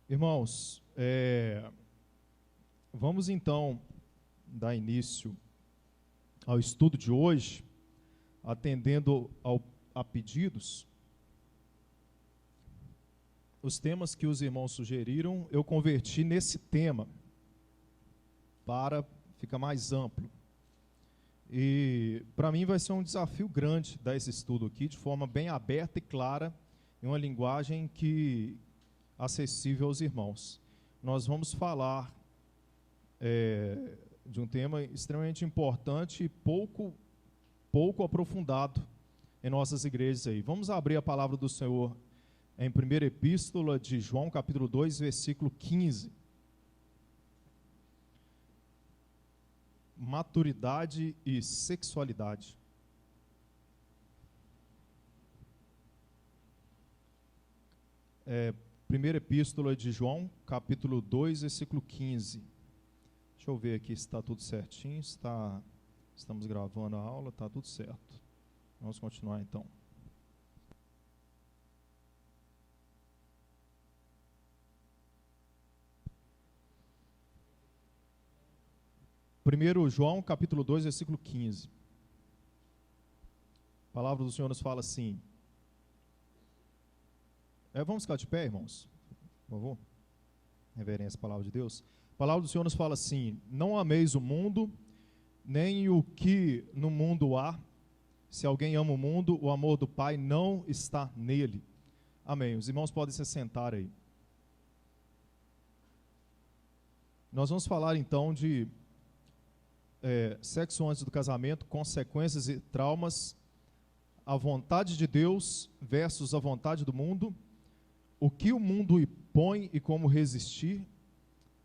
Irmãos, vamos então dar início ao estudo de hoje, atendendo a pedidos. Os temas que os irmãos sugeriram, eu converti nesse tema, para ficar mais amplo. E para mim vai ser um desafio grande dar esse estudo aqui, de forma bem aberta e clara, em uma linguagem acessível aos irmãos. Nós vamos falar de um tema extremamente importante e pouco aprofundado em nossas igrejas aí. Vamos abrir a palavra do Senhor em 1ª Epístola de João, capítulo 2, versículo 15. Maturidade e sexualidade. Primeira Epístola de João, capítulo 2, versículo 15. Deixa eu ver aqui se está tudo certinho, estamos gravando a aula, está tudo certo. Vamos continuar então. 1 João, capítulo 2, versículo 15. A palavra do Senhor nos fala assim. Vamos ficar de pé, irmãos, por favor. Reverência à palavra de Deus. A palavra do Senhor nos fala assim: não ameis o mundo, nem o que no mundo há. Se alguém ama o mundo, o amor do Pai não está nele. Amém. Os irmãos podem se sentar aí. Nós vamos falar então de sexo antes do casamento, consequências e traumas, a vontade de Deus versus a vontade do mundo, o que o mundo impõe e como resistir,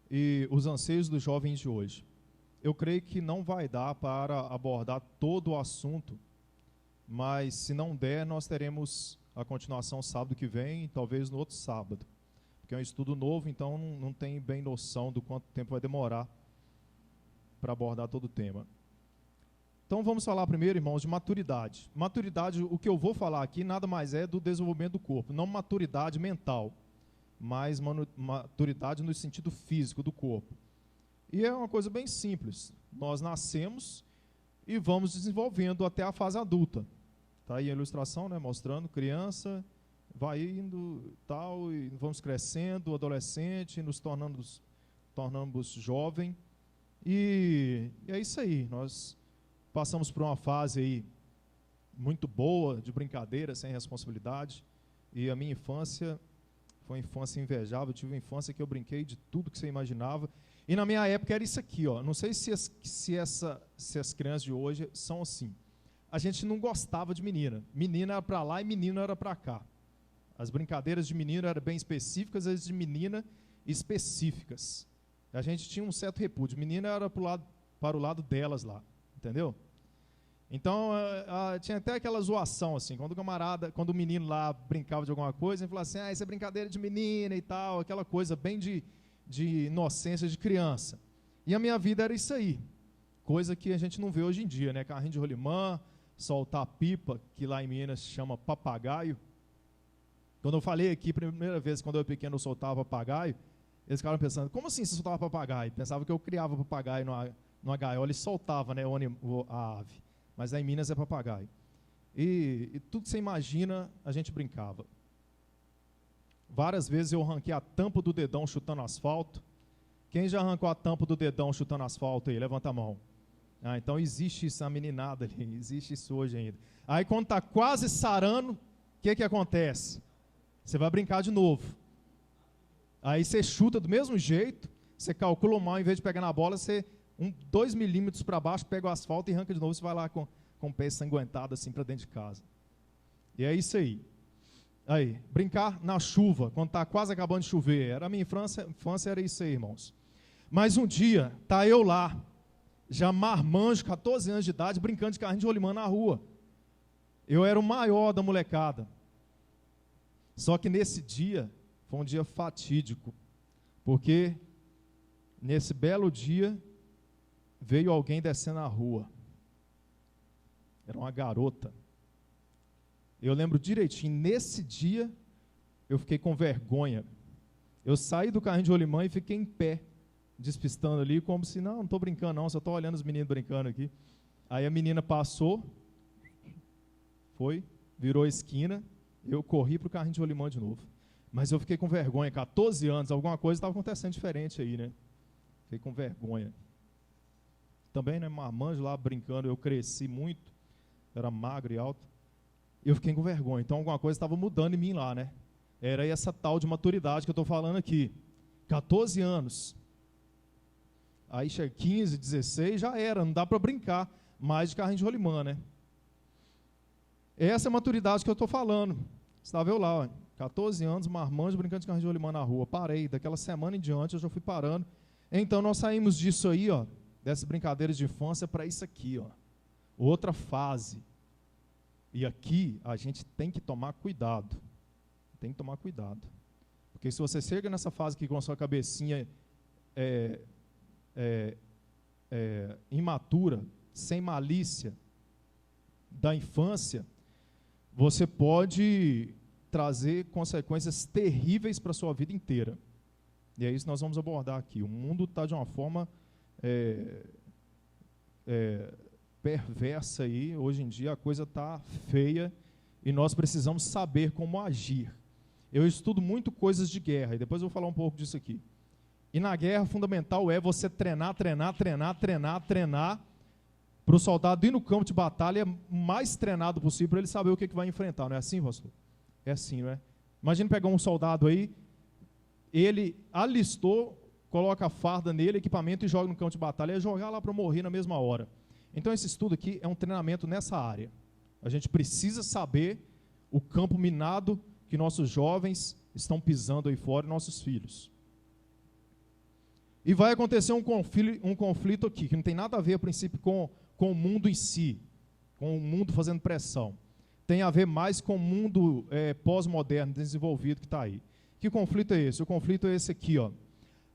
e os anseios dos jovens de hoje. Eu creio que não vai dar para abordar todo o assunto, mas se não der, nós teremos a continuação sábado que vem, e talvez no outro sábado, porque é um estudo novo, então não tem bem noção do quanto tempo vai demorar para abordar todo o tema. Então vamos falar primeiro, irmãos, de maturidade. Maturidade, o que eu vou falar aqui, nada mais é do desenvolvimento do corpo, não maturidade mental, mas maturidade no sentido físico do corpo. E é uma coisa bem simples, nós nascemos e vamos desenvolvendo até a fase adulta. Está aí a ilustração, né, mostrando criança, vai indo tal, e vamos crescendo, adolescente, nos tornamos jovem. E é isso aí, nós passamos por uma fase aí muito boa, de brincadeira, sem responsabilidade, e a minha infância foi uma infância invejável. Eu tive uma infância que eu brinquei de tudo que você imaginava, e na minha época era isso aqui, ó. Não sei se as crianças de hoje são assim. A gente não gostava de menina era para lá e menino era para cá. As brincadeiras de menino eram bem específicas, as de menina específicas. A gente tinha um certo repúdio. Menina era para o lado delas lá, entendeu? Então, tinha até aquela zoação, assim, quando o menino lá brincava de alguma coisa, ele falava assim, isso é brincadeira de menina e tal, aquela coisa bem de inocência de criança. E a minha vida era isso aí, coisa que a gente não vê hoje em dia, né? Carrinho de rolimã, soltar pipa, que lá em Minas chama papagaio. Quando eu falei aqui, primeira vez, quando eu era pequeno, eu soltava papagaio, eles ficaram pensando, como assim você soltava papagaio? Pensavam que eu criava papagaio numa gaiola e soltava, né, a ave. Mas aí em Minas é papagaio. E tudo que você imagina, a gente brincava. Várias vezes eu arranquei a tampa do dedão chutando asfalto. Quem já arrancou a tampa do dedão chutando asfalto aí? Levanta a mão. Então existe isso, a meninada ali, existe isso hoje ainda. Aí quando está quase sarando, o que acontece? Você vai brincar de novo. Aí você chuta do mesmo jeito, você calcula mal, em vez de pegar na bola, você 2 milímetros para baixo, pega o asfalto e arranca de novo, você vai lá com o pé ensanguentado assim para dentro de casa. E é isso aí. Aí, brincar na chuva, quando está quase acabando de chover. A minha infância era isso aí, irmãos. Mas um dia, tá eu lá, já marmanjo, 14 anos de idade, brincando de carrinho de rolimã na rua. Eu era o maior da molecada. Só que nesse dia, foi um dia fatídico, porque nesse belo dia veio alguém descendo a rua. Era uma garota. Eu lembro direitinho, nesse dia eu fiquei com vergonha. Eu saí do carrinho de rolimã e fiquei em pé, despistando ali, como se, não estou brincando não, só estou olhando os meninos brincando aqui. Aí a menina passou, foi, virou a esquina, eu corri para o carrinho de rolimã de novo. Mas eu fiquei com vergonha, 14 anos, alguma coisa estava acontecendo diferente aí, né? Fiquei com vergonha. Também, né, marmanjo lá brincando, eu cresci muito, era magro e alto. Eu fiquei com vergonha, então alguma coisa estava mudando em mim lá, né? Era essa tal de maturidade que eu estou falando aqui. 14 anos. Aí chega 15, 16, já era, não dá para brincar mais de carrinho de rolimã, né? Essa é a maturidade que eu estou falando. Estava eu lá, ó, 14 anos, marmanjo, brincando de carrinho de rolimã na rua. Parei, daquela semana em diante eu já fui parando. Então nós saímos disso aí, ó, dessas brincadeiras de infância para isso aqui, ó. Outra fase. E aqui a gente tem que tomar cuidado. Tem que tomar cuidado. Porque se você chega nessa fase aqui com a sua cabecinha imatura, sem malícia da infância, você pode trazer consequências terríveis para a sua vida inteira. E é isso que nós vamos abordar aqui. O mundo está de uma forma perversa aí. Hoje em dia a coisa está feia e nós precisamos saber como agir. Eu estudo muito coisas de guerra e depois eu vou falar um pouco disso aqui. E na guerra, fundamental é você treinar para o soldado ir no campo de batalha o mais treinado possível para ele saber o que vai enfrentar. Não é assim, pastor? É assim, não é? Imagina pegar um soldado aí, ele alistou, coloca a farda nele, equipamento e joga no campo de batalha. É jogar lá para morrer na mesma hora. Então esse estudo aqui é um treinamento nessa área. A gente precisa saber o campo minado que nossos jovens estão pisando aí fora e nossos filhos. E vai acontecer um conflito aqui, que não tem nada a ver, a princípio, com o mundo em si, com o mundo fazendo pressão. Tem a ver mais com o mundo pós-moderno, desenvolvido que está aí. Que conflito é esse? O conflito é esse aqui, ó.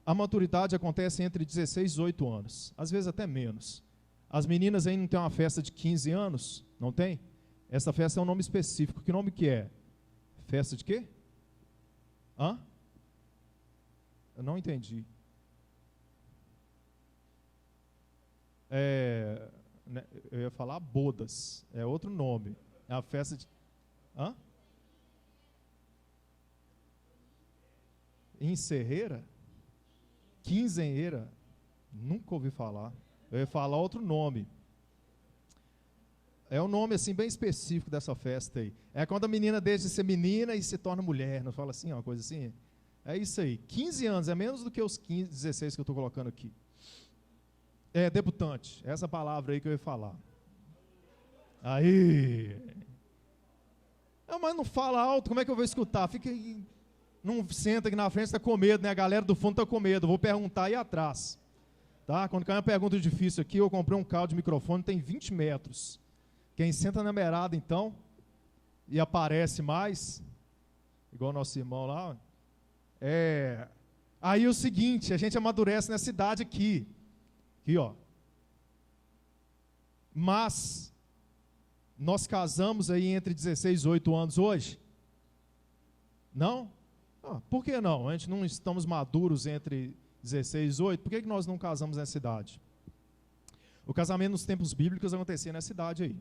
A maturidade acontece entre 16 e 18 anos, às vezes até menos. As meninas aí não têm uma festa de 15 anos? Não tem? Essa festa é um nome específico. Que nome que é? Festa de quê? Hã? Eu não entendi. Eu ia falar bodas, é outro nome. É a festa de... Hã? Encerreira? Quinzenheira? Nunca ouvi falar. Eu ia falar outro nome. É um nome assim bem específico dessa festa aí. É quando a menina deixa de ser menina e se torna mulher. Não fala assim, uma coisa assim? É isso aí. 15 anos, é menos do que os 15, 16 que eu estou colocando aqui. É, debutante. Essa palavra aí que eu ia falar. Aí. Não, mas não fala alto, como é que eu vou escutar? Fica aí. Não senta aqui na frente, está com medo, né? A galera do fundo está com medo. Vou perguntar aí atrás. Tá? Quando cai uma pergunta difícil aqui, eu comprei um cabo de microfone, tem 20 metros. Quem senta na beirada, então, e aparece mais, igual o nosso irmão lá, aí é o seguinte, a gente amadurece nessa idade aqui, ó. Mas, nós casamos aí entre 16 e 18 anos hoje? Não? Por que não? A gente não estamos maduros entre 16 e 18, por que nós não casamos nessa idade? O casamento nos tempos bíblicos acontecia nessa idade aí.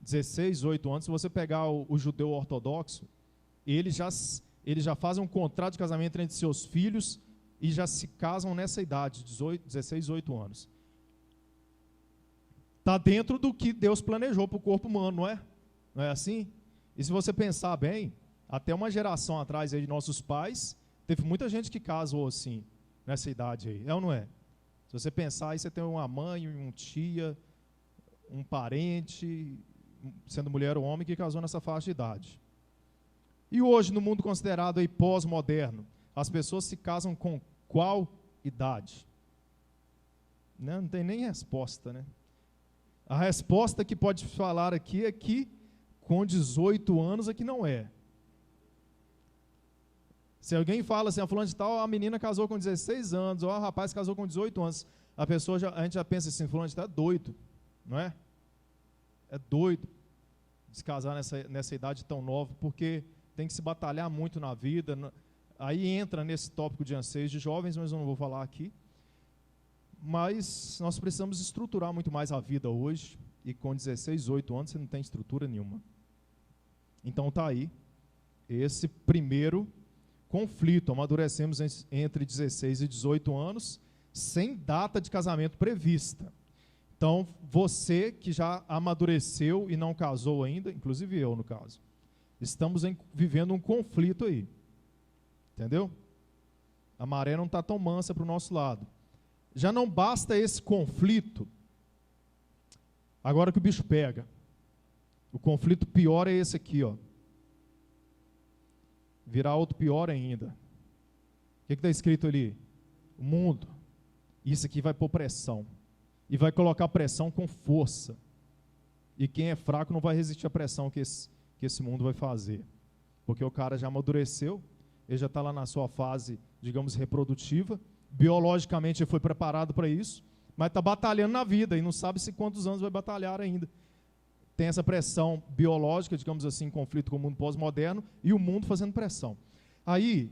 16, 18 anos, se você pegar o judeu ortodoxo, eles já fazem um contrato de casamento entre seus filhos e já se casam nessa idade, 16, 18 anos. Está dentro do que Deus planejou para o corpo humano, não é? Não é assim? E se você pensar bem, até uma geração atrás aí de nossos pais, teve muita gente que casou assim, nessa idade aí, é ou não é? Se você pensar, aí você tem uma mãe, um tia, um parente, sendo mulher ou homem, que casou nessa faixa de idade. E hoje, no mundo considerado aí pós-moderno, as pessoas se casam com qual idade? Não tem nem resposta, né? A resposta que pode falar aqui é que com 18 anos é que não é. Se alguém fala assim, a fulana de tal, a menina casou com 16 anos, ou o rapaz casou com 18 anos, a gente já pensa assim, fulano de tal é doido, não é? É doido de se casar nessa idade tão nova, porque tem que se batalhar muito na vida. aí entra nesse tópico de anseios de jovens, mas eu não vou falar aqui. Mas nós precisamos estruturar muito mais a vida hoje, e com 16, 18 anos você não tem estrutura nenhuma. Então está aí, esse primeiro conflito, amadurecemos entre 16 e 18 anos, sem data de casamento prevista. Então, você que já amadureceu e não casou ainda, inclusive eu no caso, estamos vivendo um conflito aí, entendeu? A maré não está tão mansa para o nosso lado. Já não basta esse conflito, agora que o bicho pega. O conflito pior é esse aqui, ó. Virá outro pior ainda. O que está escrito ali? O mundo. Isso aqui vai pôr pressão. E vai colocar pressão com força. E quem é fraco não vai resistir à pressão que esse mundo vai fazer. Porque o cara já amadureceu, ele já está lá na sua fase, digamos, reprodutiva. Biologicamente ele foi preparado para isso, mas está batalhando na vida e não sabe se quantos anos vai batalhar ainda. Tem essa pressão biológica, digamos assim, em conflito com o mundo pós-moderno, e o mundo fazendo pressão. Aí,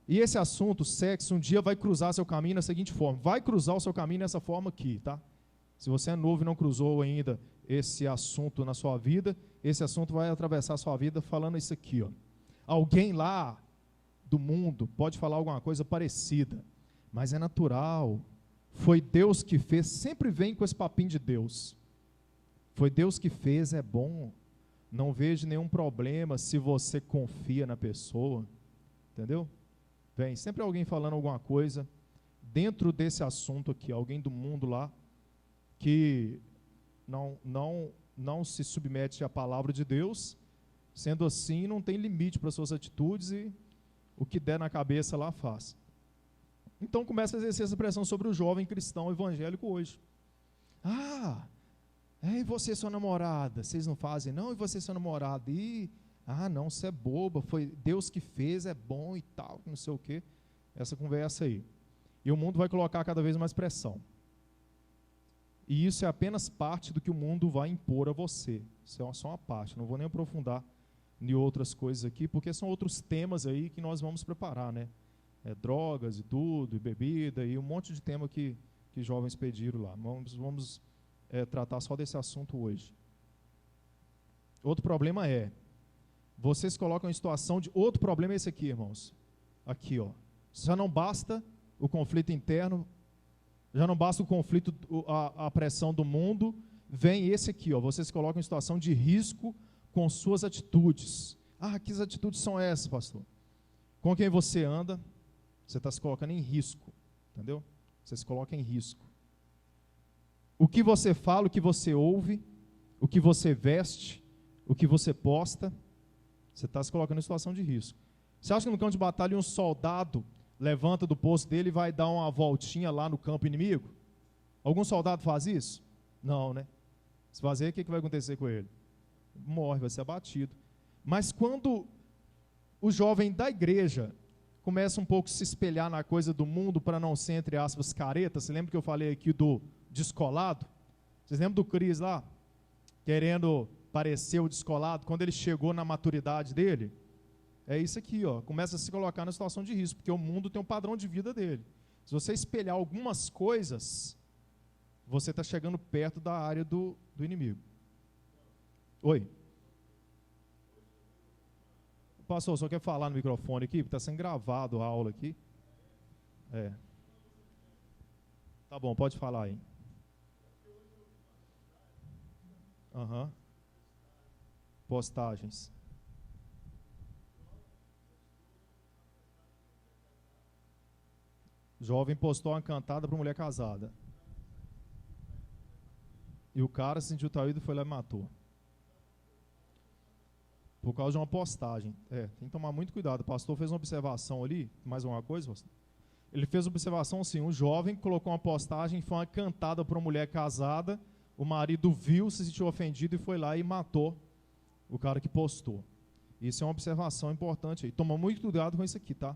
e esse assunto, sexo, um dia vai cruzar seu caminho da seguinte forma. Vai cruzar o seu caminho dessa forma aqui, tá? Se você é novo e não cruzou ainda esse assunto na sua vida, esse assunto vai atravessar a sua vida falando isso aqui, ó. Alguém lá do mundo pode falar alguma coisa parecida, mas é natural. Foi Deus que fez, sempre vem com esse papinho de Deus. Foi Deus que fez, é bom. Não vejo nenhum problema se você confia na pessoa. Entendeu? Vem sempre alguém falando alguma coisa dentro desse assunto aqui, alguém do mundo lá que não se submete à palavra de Deus. Sendo assim, não tem limite para suas atitudes e o que der na cabeça lá faz. Então começa a exercer essa pressão sobre o jovem cristão evangélico hoje. E você, sua namorada? Vocês não fazem, não? E você, seu namorado? Não, você é boba, foi Deus que fez, é bom e tal, não sei o quê. Essa conversa aí. E o mundo vai colocar cada vez mais pressão. E isso é apenas parte do que o mundo vai impor a você. Isso é só uma parte, não vou nem aprofundar em outras coisas aqui, porque são outros temas aí que nós vamos preparar, né? Drogas e tudo, e bebida, e um monte de tema que jovens pediram lá. Vamos tratar só desse assunto hoje. Outro problema vocês colocam em situação de... Outro problema é esse aqui, irmãos. Aqui, ó. Já não basta o conflito interno, já não basta o conflito, a pressão do mundo, vem esse aqui, ó. Vocês colocam em situação de risco com suas atitudes. Que atitudes são essas, pastor? Com quem você anda, você está se colocando em risco, entendeu? Você se coloca em risco. O que você fala, o que você ouve, o que você veste, o que você posta, você está se colocando em situação de risco. Você acha que no campo de batalha um soldado levanta do posto dele e vai dar uma voltinha lá no campo inimigo? Algum soldado faz isso? Não, né? Se fazer, o que vai acontecer com ele? Morre, vai ser abatido. Mas quando o jovem da igreja começa um pouco a se espelhar na coisa do mundo para não ser, entre aspas, careta, você lembra que eu falei aqui do descolado? Vocês lembram do Cris lá? Querendo parecer o descolado, quando ele chegou na maturidade dele? É isso aqui, ó. Começa a se colocar na situação de risco, porque o mundo tem um padrão de vida dele. Se você espelhar algumas coisas, você está chegando perto da área do inimigo. Oi? Pastor, só quer falar no microfone aqui, porque está sendo gravado a aula aqui. Tá bom, pode falar aí. Postagens. Jovem postou uma cantada para mulher casada. E o cara se sentiu traído e foi lá e matou. Por causa de uma postagem. Tem que tomar muito cuidado. O pastor fez uma observação ali. Mais alguma coisa, pastor? Ele fez uma observação assim, um jovem colocou uma postagem, foi uma cantada para uma mulher casada, o marido viu, se sentiu ofendido e foi lá e matou o cara que postou. Isso é uma observação importante aí. Toma muito cuidado com isso aqui, tá?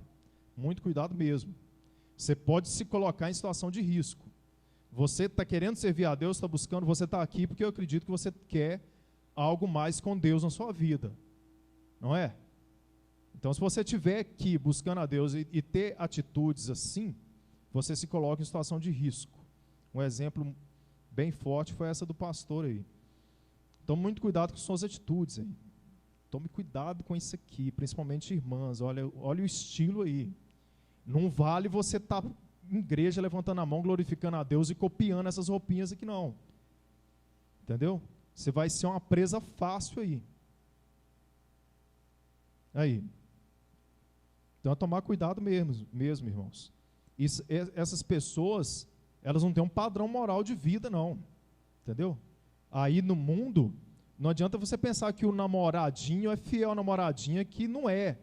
Muito cuidado mesmo. Você pode se colocar em situação de risco. Você está querendo servir a Deus, está buscando, você está aqui porque eu acredito que você quer algo mais com Deus na sua vida. Não é? Então, se você estiver aqui buscando a Deus e ter atitudes assim, você se coloca em situação de risco. Um exemplo bem forte foi essa do pastor aí. Tome muito cuidado com suas atitudes aí. Tome cuidado com isso aqui, principalmente irmãs. Olha o estilo aí. Não vale você estar em igreja levantando a mão, glorificando a Deus e copiando essas roupinhas aqui não. Entendeu? Você vai ser uma presa fácil aí. Aí. Então, é tomar cuidado mesmo, irmãos. Essas pessoas, elas não têm um padrão moral de vida, não. Entendeu? Aí no mundo, não adianta você pensar que o namoradinho é fiel à namoradinha, que não é.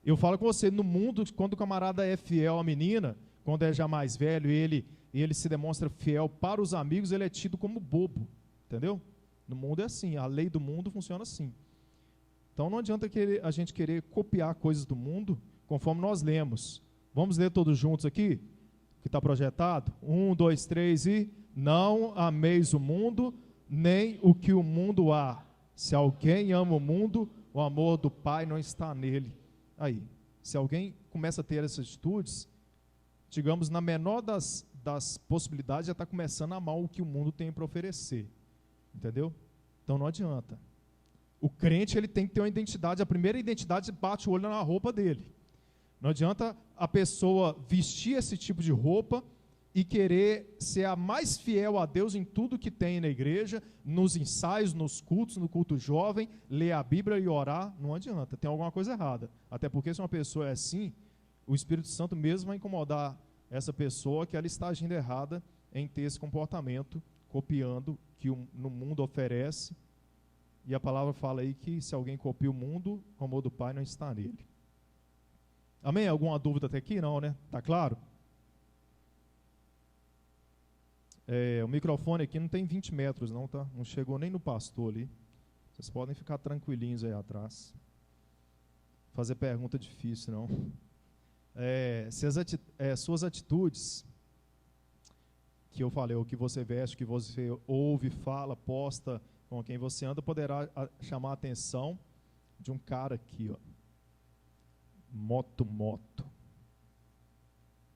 Eu falo com você, no mundo, quando o camarada é fiel à menina, quando é já mais velho e ele se demonstra fiel para os amigos, ele é tido como bobo. Entendeu? No mundo é assim, a lei do mundo funciona assim. Então não adianta a gente querer copiar coisas do mundo, conforme nós lemos. Vamos ler todos juntos aqui? Que está projetado? 1, 2, 3 e... Não ameis o mundo, nem o que o mundo há. Se alguém ama o mundo, o amor do Pai não está nele. Aí, se alguém começa a ter essas atitudes, digamos, na menor das possibilidades, já está começando a amar o que o mundo tem para oferecer. Entendeu? Então não adianta. O crente, ele tem que ter uma identidade, a primeira identidade bate o olho na roupa dele. Não adianta a pessoa vestir esse tipo de roupa e querer ser a mais fiel a Deus em tudo que tem na igreja, nos ensaios, nos cultos, no culto jovem, ler a Bíblia e orar, não adianta, tem alguma coisa errada. Até porque se uma pessoa é assim, o Espírito Santo mesmo vai incomodar essa pessoa que ela está agindo errada em ter esse comportamento, copiando que no mundo oferece. E a palavra fala aí que se alguém copia o mundo, o amor do Pai não está nele. Amém? Alguma dúvida até aqui? Não, né? Tá claro? O microfone aqui não tem 20 metros não, tá? Não chegou nem no pastor ali. Vocês podem ficar tranquilinhos aí atrás. Fazer pergunta difícil, não. Suas atitudes, que eu falei, o que você veste, o que você ouve, fala, posta, com quem você anda, poderá chamar a atenção de um cara aqui, ó. Moto.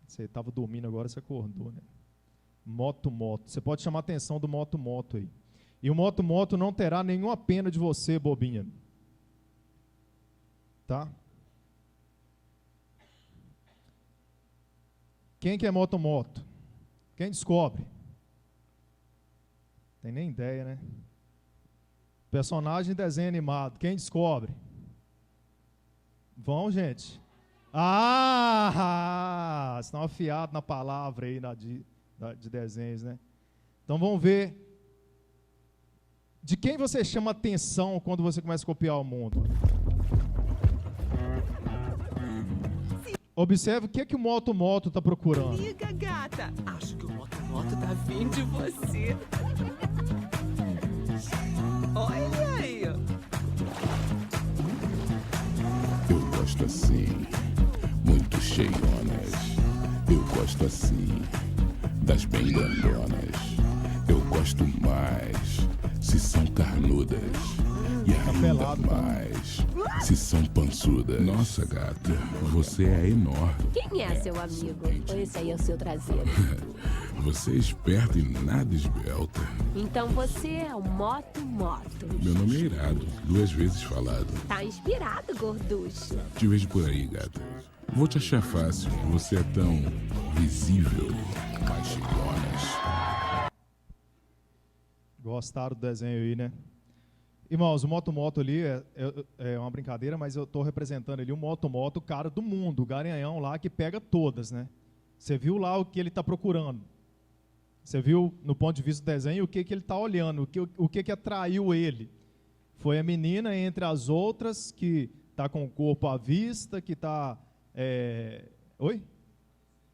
Você estava dormindo agora, você acordou, né? Moto. Você pode chamar a atenção do moto aí. E o moto não terá nenhuma pena de você, bobinha. Tá? Quem que é moto? Quem descobre? Tem nem ideia, né? Personagem de desenho animado. Quem descobre? Vão, gente. Estão afiados na palavra aí, de desenhos, né? Então vamos ver. De quem você chama atenção quando você começa a copiar o mundo? Observe o que o moto está procurando. Liga, gata. Acho que o moto tá vindo de você. Olha aí. Eu gosto assim, muito cheionas. Eu gosto assim, das bem grandonas. Eu gosto mais, se são carnudas. E ainda mais, se são pançudas. Nossa, gata, você é enorme. Quem é seu amigo? Ou esse aí é o seu traseiro? Você é esperta e nada esbelta. Então você é o Moto. Meu nome é Irado, 2 vezes falado. Tá inspirado, gorducho. Te vejo por aí, gata. Vou te achar fácil, você é tão visível. Mais cheionas. Gostaram do desenho aí, né? Irmãos, o moto ali é uma brincadeira, mas eu estou representando ali o moto, o cara do mundo, o garanhão lá que pega todas, né? Você viu lá o que ele está procurando? Você viu, no ponto de vista do desenho, o que ele está olhando, o que atraiu ele? Foi a menina entre as outras que está com o corpo à vista, que está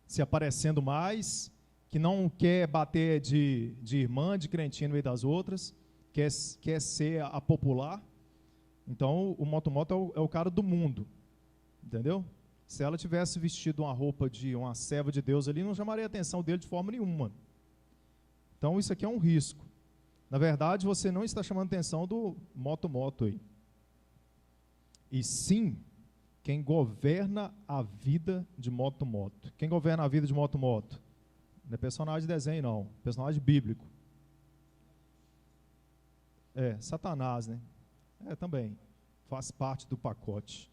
se aparecendo mais, que não quer bater de irmã, de crentinha no meio das outras, quer ser a popular. Então o moto é o cara do mundo, entendeu? Se ela tivesse vestido uma roupa de uma serva de Deus ali, não chamaria a atenção dele de forma nenhuma. Então isso aqui é um risco. Na verdade, você não está chamando a atenção do moto aí. E sim, Quem governa a vida de moto-moto. Quem governa a vida de moto-moto? Não é personagem de desenho, não. Personagem bíblico. Satanás, né? Também. Faz parte do pacote.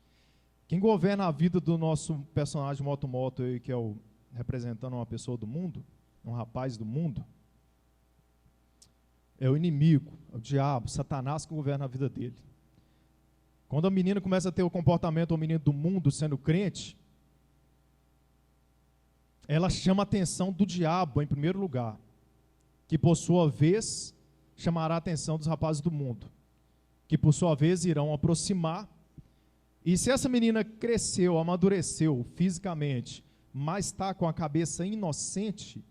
Quem governa a vida do nosso personagem moto-moto aí, que é o representando uma pessoa do mundo, um rapaz do mundo, é o inimigo, é o diabo, Satanás que governa a vida dele. Quando a menina começa a ter o comportamento, o menino do mundo sendo crente, ela chama a atenção do diabo em primeiro lugar, que por sua vez chamará a atenção dos rapazes do mundo, que por sua vez irão aproximar. E se essa menina cresceu, amadureceu fisicamente, mas está com a cabeça inocente,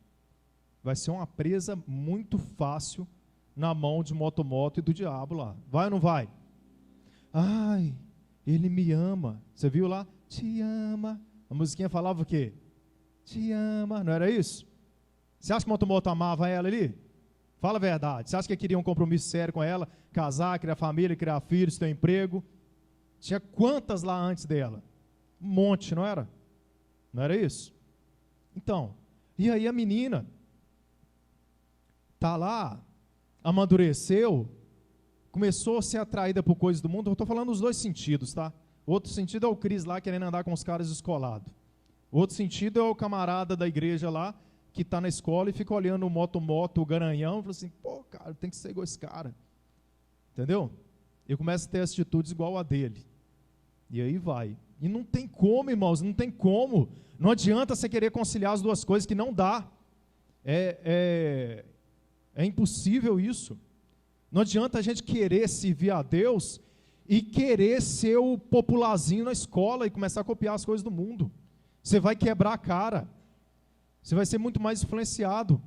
vai ser uma presa muito fácil na mão de moto-moto e do diabo lá. Vai ou não vai? Ai, ele me ama. Você viu lá? Te ama. A musiquinha falava o quê? Te ama. Não era isso? Você acha que moto-moto amava ela ali? Fala a verdade. Você acha que queria um compromisso sério com ela? Casar, criar família, criar filhos, ter um emprego? Tinha quantas lá antes dela? Um monte, não era? Não era isso? Então, e aí a menina tá lá, amadureceu, começou a ser atraída por coisas do mundo. Eu estou falando nos dois sentidos, tá? Outro sentido é o Cris lá querendo andar com os caras descolados. Outro sentido é o camarada da igreja lá que está na escola e fica olhando o moto, o garanhão, e fala assim, pô, cara, tem que ser igual esse cara. Entendeu? E começa a ter atitudes igual a dele. E aí vai. E não tem como, irmãos, não tem como. Não adianta você querer conciliar as duas coisas, que não dá. É impossível isso. Não adianta a gente querer servir a Deus e querer ser o popularzinho na escola e começar a copiar as coisas do mundo. Você vai quebrar a cara. Você vai ser muito mais influenciado.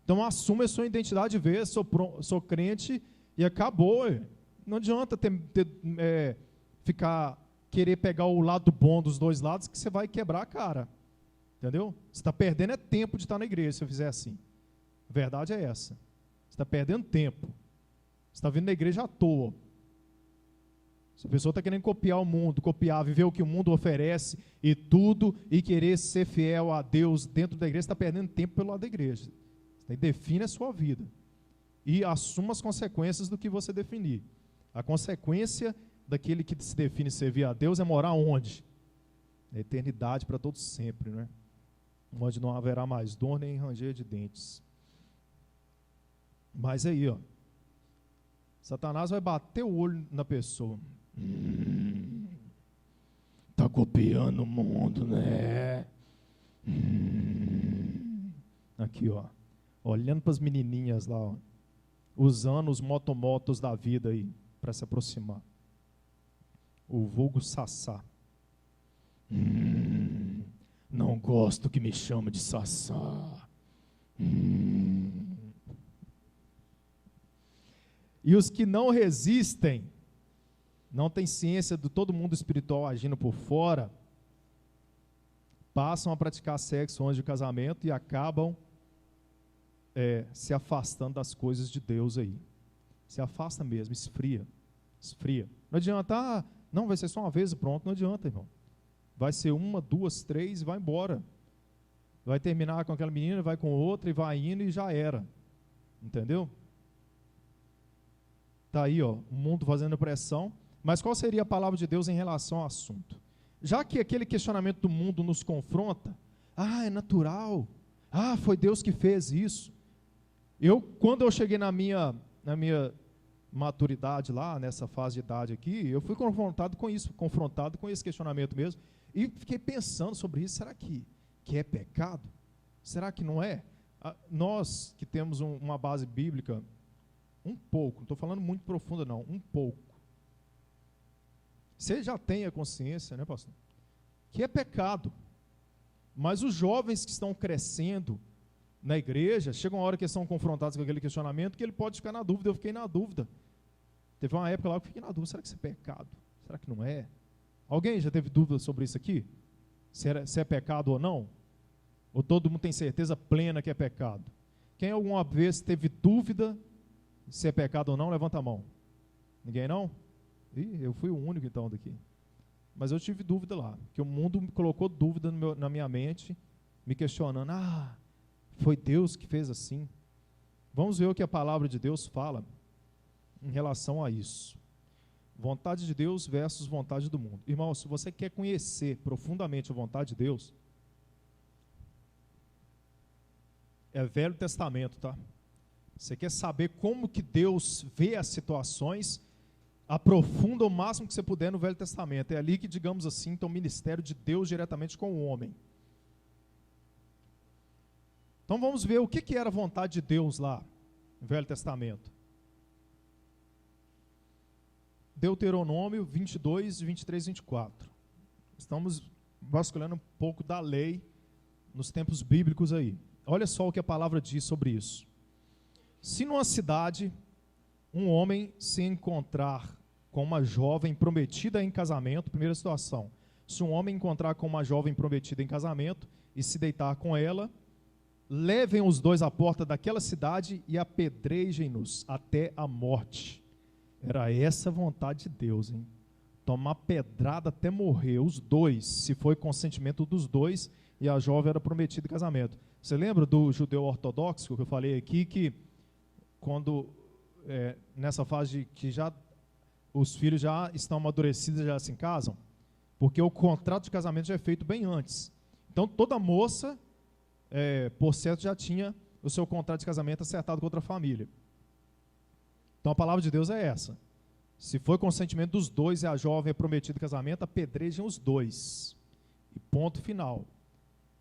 Então assuma a sua identidade de vez, sou crente e acabou. Não adianta querer pegar o lado bom dos dois lados, que você vai quebrar a cara. Entendeu? Você está perdendo tempo de estar na igreja se eu fizer assim. A verdade é essa. Você está perdendo tempo. Você está vindo na igreja à toa. Se a pessoa está querendo copiar o mundo, viver o que o mundo oferece e tudo, e querer ser fiel a Deus dentro da igreja, você está perdendo tempo pelo lado da igreja. Você define a sua vida. E assuma as consequências do que você definir. A consequência daquele que se define servir a Deus é morar onde? Na eternidade para todos sempre, né? Onde não haverá mais dor nem ranger de dentes. Mas aí, ó, Satanás vai bater o olho na pessoa. Tá copiando o mundo, né? Aqui, ó, olhando para as menininhas lá, ó, usando os motomotos da vida aí para se aproximar. O vulgo Sassá. Não gosto que me chame de Sassá. E os que não resistem, não têm ciência de todo mundo espiritual agindo por fora, passam a praticar sexo antes do casamento e acabam se afastando das coisas de Deus aí. Se afasta mesmo, esfria. Não adianta, não, vai ser só uma vez e pronto, não adianta, irmão. Vai ser 1, 2, 3 e vai embora. Vai terminar com aquela menina, vai com outra e vai indo e já era. Entendeu? Está aí, ó, o mundo fazendo pressão. Mas qual seria a palavra de Deus em relação ao assunto? Já que aquele questionamento do mundo nos confronta, é natural, foi Deus que fez isso. Quando eu cheguei na minha maturidade lá, nessa fase de idade aqui, eu fui confrontado com esse questionamento mesmo, e fiquei pensando sobre isso. Será que é pecado? Será que não é? Nós que temos uma base bíblica, um pouco, não estou falando muito profunda não, um pouco. Você já tem a consciência, né, pastor? Que é pecado. Mas os jovens que estão crescendo na igreja, chega uma hora que eles são confrontados com aquele questionamento, que ele pode ficar na dúvida. Eu fiquei na dúvida. Teve uma época lá que eu fiquei na dúvida, será que isso é pecado? Será que não é? Alguém já teve dúvida sobre isso aqui? Se é pecado ou não? Ou todo mundo tem certeza plena que é pecado? Quem alguma vez teve dúvida se é pecado ou não, levanta a mão. Ninguém não? Eu fui o único então daqui. Mas eu tive dúvida lá, que o mundo colocou dúvida na minha mente, me questionando, foi Deus que fez assim. Vamos ver o que a palavra de Deus fala em relação a isso. Vontade de Deus versus vontade do mundo. Irmão, se você quer conhecer profundamente a vontade de Deus, é Velho Testamento, tá? Você quer saber como que Deus vê as situações, aprofunda o máximo que você puder no Velho Testamento. É ali que, digamos assim, está o ministério de Deus diretamente com o homem. Então vamos ver o que era a vontade de Deus lá no Velho Testamento. Deuteronômio 22, 23 e 24. Estamos vasculhando um pouco da lei nos tempos bíblicos aí. Olha só o que a palavra diz sobre isso. Se numa cidade um homem se encontrar com uma jovem prometida em casamento, primeira situação, se um homem encontrar com uma jovem prometida em casamento e se deitar com ela, levem os dois à porta daquela cidade e apedrejem-nos até a morte. Era essa a vontade de Deus, hein? Tomar pedrada até morrer, os dois, se foi consentimento dos dois e a jovem era prometida em casamento. Você lembra do judeu ortodoxo que eu falei aqui, que quando, nessa fase de que já os filhos já estão amadurecidos e já se casam? Porque o contrato de casamento já é feito bem antes. Então toda moça, por certo, já tinha o seu contrato de casamento acertado com outra família. Então a palavra de Deus é essa. Se foi consentimento dos dois e a jovem é prometida em casamento, apedrejem os dois. E ponto final.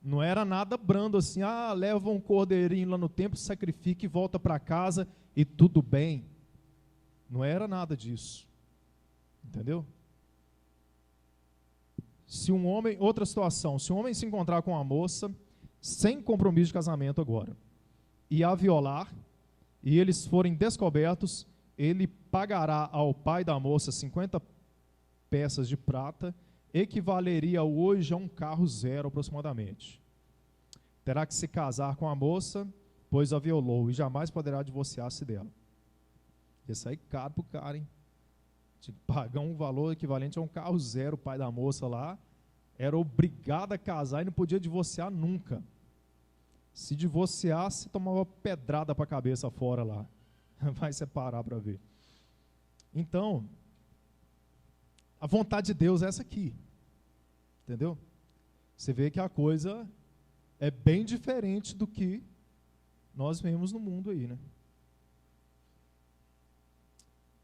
Não era nada brando assim, leva um cordeirinho lá no templo, sacrifica e volta para casa e tudo bem. Não era nada disso. Entendeu? Outra situação, se um homem se encontrar com uma moça, sem compromisso de casamento agora, e a violar, e eles forem descobertos, ele pagará ao pai da moça 50 peças de prata, equivaleria hoje a um carro zero aproximadamente. Terá que se casar com a moça, pois a violou, e jamais poderá divorciar-se dela. Ia sair caro pro cara, hein? Tinha que pagar um valor equivalente a um carro zero, o pai da moça lá, era obrigado a casar e não podia divorciar nunca. Se divorciasse, tomava pedrada para a cabeça fora lá. Vai separar para ver. Então, a vontade de Deus é essa aqui. Entendeu? Você vê que a coisa é bem diferente do que nós vemos no mundo aí, né?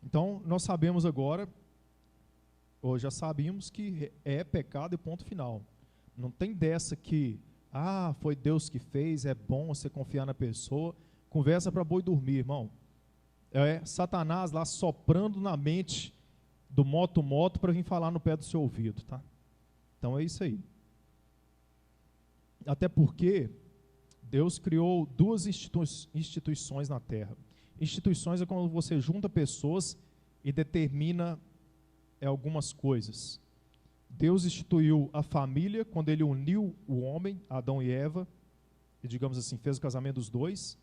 Então, nós sabemos agora, ou já sabíamos que é pecado e ponto final. Não tem dessa que, foi Deus que fez, é bom você confiar na pessoa. Conversa para boi dormir, irmão. É Satanás lá soprando na mente do moto para vir falar no pé do seu ouvido, tá? Então é isso aí. Até porque Deus criou duas instituições na terra. Instituições é quando você junta pessoas e determina algumas coisas. Deus instituiu a família quando ele uniu o homem, Adão e Eva, e digamos assim, fez o casamento dos dois,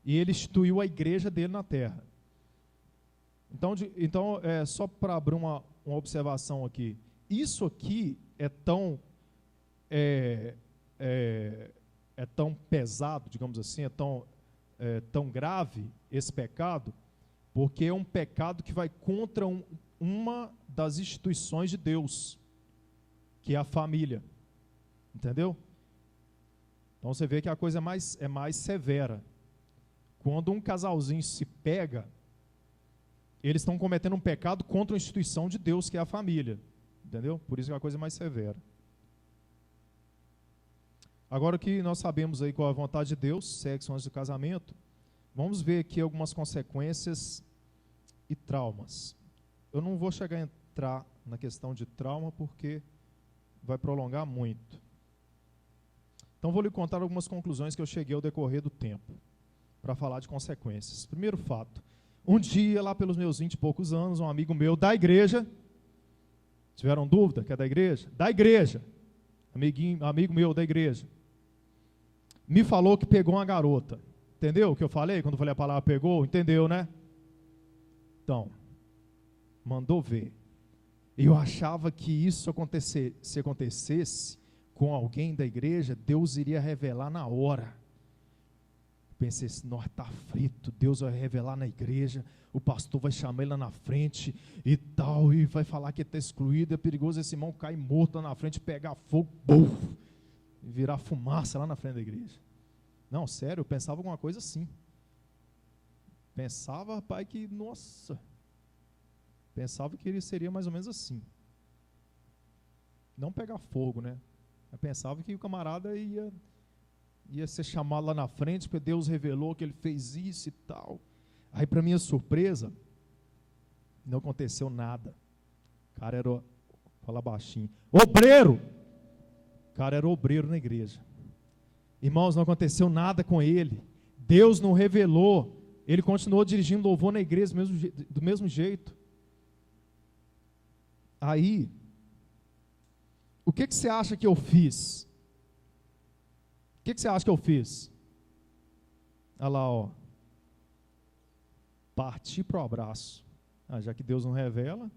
e ele instituiu a igreja dele na terra. Então só para abrir uma observação aqui, isso aqui é tão pesado, digamos assim, é tão grave esse pecado, porque é um pecado que vai contra uma das instituições de Deus, que é a família. Entendeu? Então você vê que a coisa é mais severa. Quando um casalzinho se pega, eles estão cometendo um pecado contra a instituição de Deus, que é a família. Entendeu? Por isso que a coisa é mais severa. Agora que nós sabemos aí qual é a vontade de Deus, sexo antes do casamento, vamos ver aqui algumas consequências e traumas. Eu não vou chegar a entrar na questão de trauma porque vai prolongar muito. Então vou lhe contar algumas conclusões que eu cheguei ao decorrer do tempo, para falar de consequências. Primeiro fato, um dia lá pelos meus 20 e poucos anos, um amigo meu da igreja, tiveram dúvida que é da igreja? Da igreja, amigo meu da igreja, me falou que pegou uma garota. Entendeu o que eu falei quando eu falei a palavra pegou? Entendeu, né? Então, mandou ver. E eu achava que isso se acontecesse com alguém da igreja, Deus iria revelar na hora. Pensei assim, nós está frito, Deus vai revelar na igreja, o pastor vai chamar ele lá na frente e tal, e vai falar que está excluído, é perigoso esse irmão cair morto lá na frente, pegar fogo, buf, e virar fumaça lá na frente da igreja. Não, sério, eu pensava alguma coisa assim. Pensava, pai, que, nossa, pensava que ele seria mais ou menos assim. Não pegar fogo, né? Eu pensava que o camarada ia ser chamado lá na frente, porque Deus revelou que ele fez isso e tal. Aí, para minha surpresa, não aconteceu nada. O cara era, fala baixinho, obreiro! O cara era obreiro na igreja. Irmãos, não aconteceu nada com ele. Deus não revelou. Ele continuou dirigindo louvor na igreja do mesmo jeito. Aí, o que você acha que eu fiz? O que você acha que eu fiz? Olha lá, ó. Parti para o abraço. Já que Deus não revela,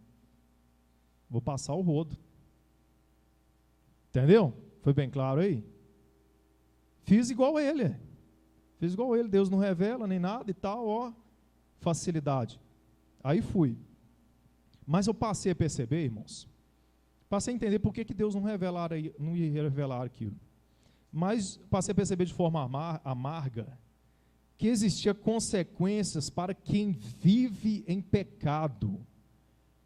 vou passar o rodo. Entendeu? Foi bem claro aí? Fiz igual ele. Fiz igual ele. Deus não revela nem nada e tal, ó. Facilidade. Aí fui. Mas eu passei a perceber, irmãos. Passei a entender por que Deus não ia revelar aquilo. Mas passei a perceber de forma amarga que existia consequências para quem vive em pecado.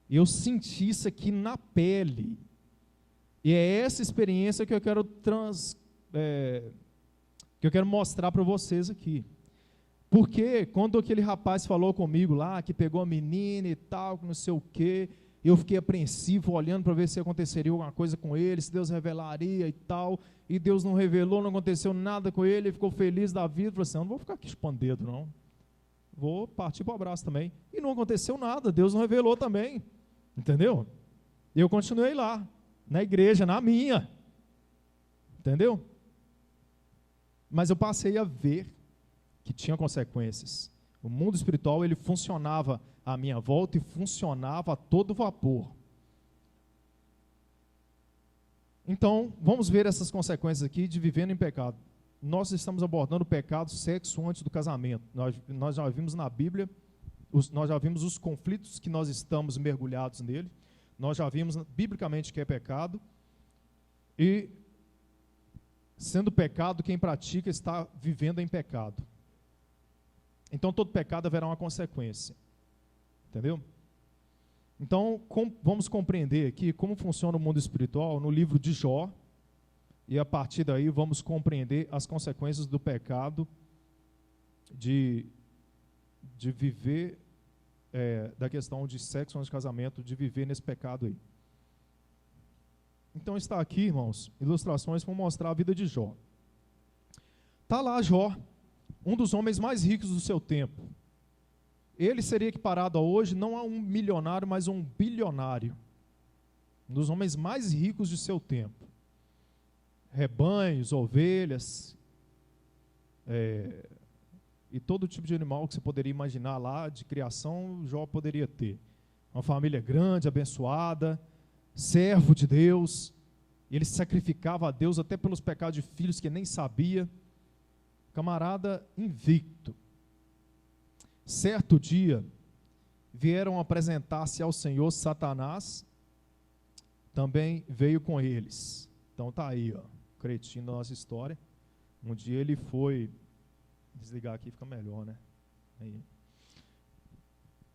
Eu senti isso aqui na pele. E é essa experiência que eu quero mostrar para vocês aqui. Porque quando aquele rapaz falou comigo lá, que pegou a menina e tal, não sei o quê, eu fiquei apreensivo, olhando para ver se aconteceria alguma coisa com ele, se Deus revelaria e tal, e Deus não revelou, não aconteceu nada com ele, ele ficou feliz da vida, falou assim, eu não vou ficar aqui chupando dedo não, vou partir para o abraço também, e não aconteceu nada, Deus não revelou também, entendeu? Eu continuei lá, na igreja, na minha, entendeu? Mas eu passei a ver que tinha consequências. O mundo espiritual, ele funcionava à minha volta e funcionava a todo vapor. Então, vamos ver essas consequências aqui de vivendo em pecado. Nós estamos abordando o pecado, sexo antes do casamento. Nós já vimos na Bíblia, nós já vimos os conflitos que nós estamos mergulhados nele. Nós já vimos biblicamente que é pecado. E, sendo pecado, quem pratica está vivendo em pecado. Então, todo pecado haverá uma consequência. Entendeu? Então, vamos compreender aqui como funciona o mundo espiritual no livro de Jó, e a partir daí vamos compreender as consequências do pecado, de viver, da questão de sexo antes de casamento, de viver nesse pecado aí. Então está aqui, irmãos, ilustrações para mostrar a vida de Jó. Está lá Jó, um dos homens mais ricos do seu tempo. Ele seria equiparado a hoje não a um milionário, mas a um bilionário. Um dos homens mais ricos de seu tempo. Rebanhos, ovelhas, e todo tipo de animal que você poderia imaginar lá, de criação, Jó poderia ter. Uma família grande, abençoada, servo de Deus. Ele sacrificava a Deus até pelos pecados de filhos que nem sabia. Camarada invicto. Certo dia, vieram apresentar-se ao Senhor Satanás, também veio com eles. Então está aí, ó, cretino da nossa história. Um dia ele foi, desligar aqui fica melhor, né? Aí.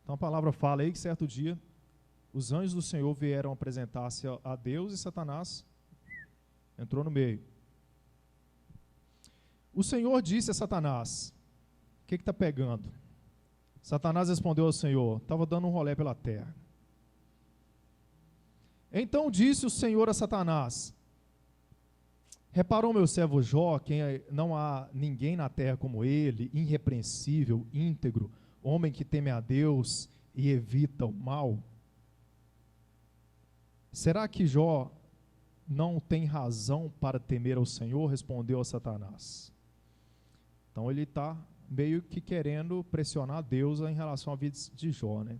Então a palavra fala aí que certo dia, os anjos do Senhor vieram apresentar-se a Deus e Satanás entrou no meio. O Senhor disse a Satanás, o que está pegando? Satanás respondeu ao Senhor, estava dando um rolê pela terra. Então disse o Senhor a Satanás, reparou meu servo Jó, que não há ninguém na terra como ele, irrepreensível, íntegro, homem que teme a Deus e evita o mal? Será que Jó não tem razão para temer ao Senhor? Respondeu a Satanás. Então ele está meio que querendo pressionar Deus em relação à vida de Jó, né?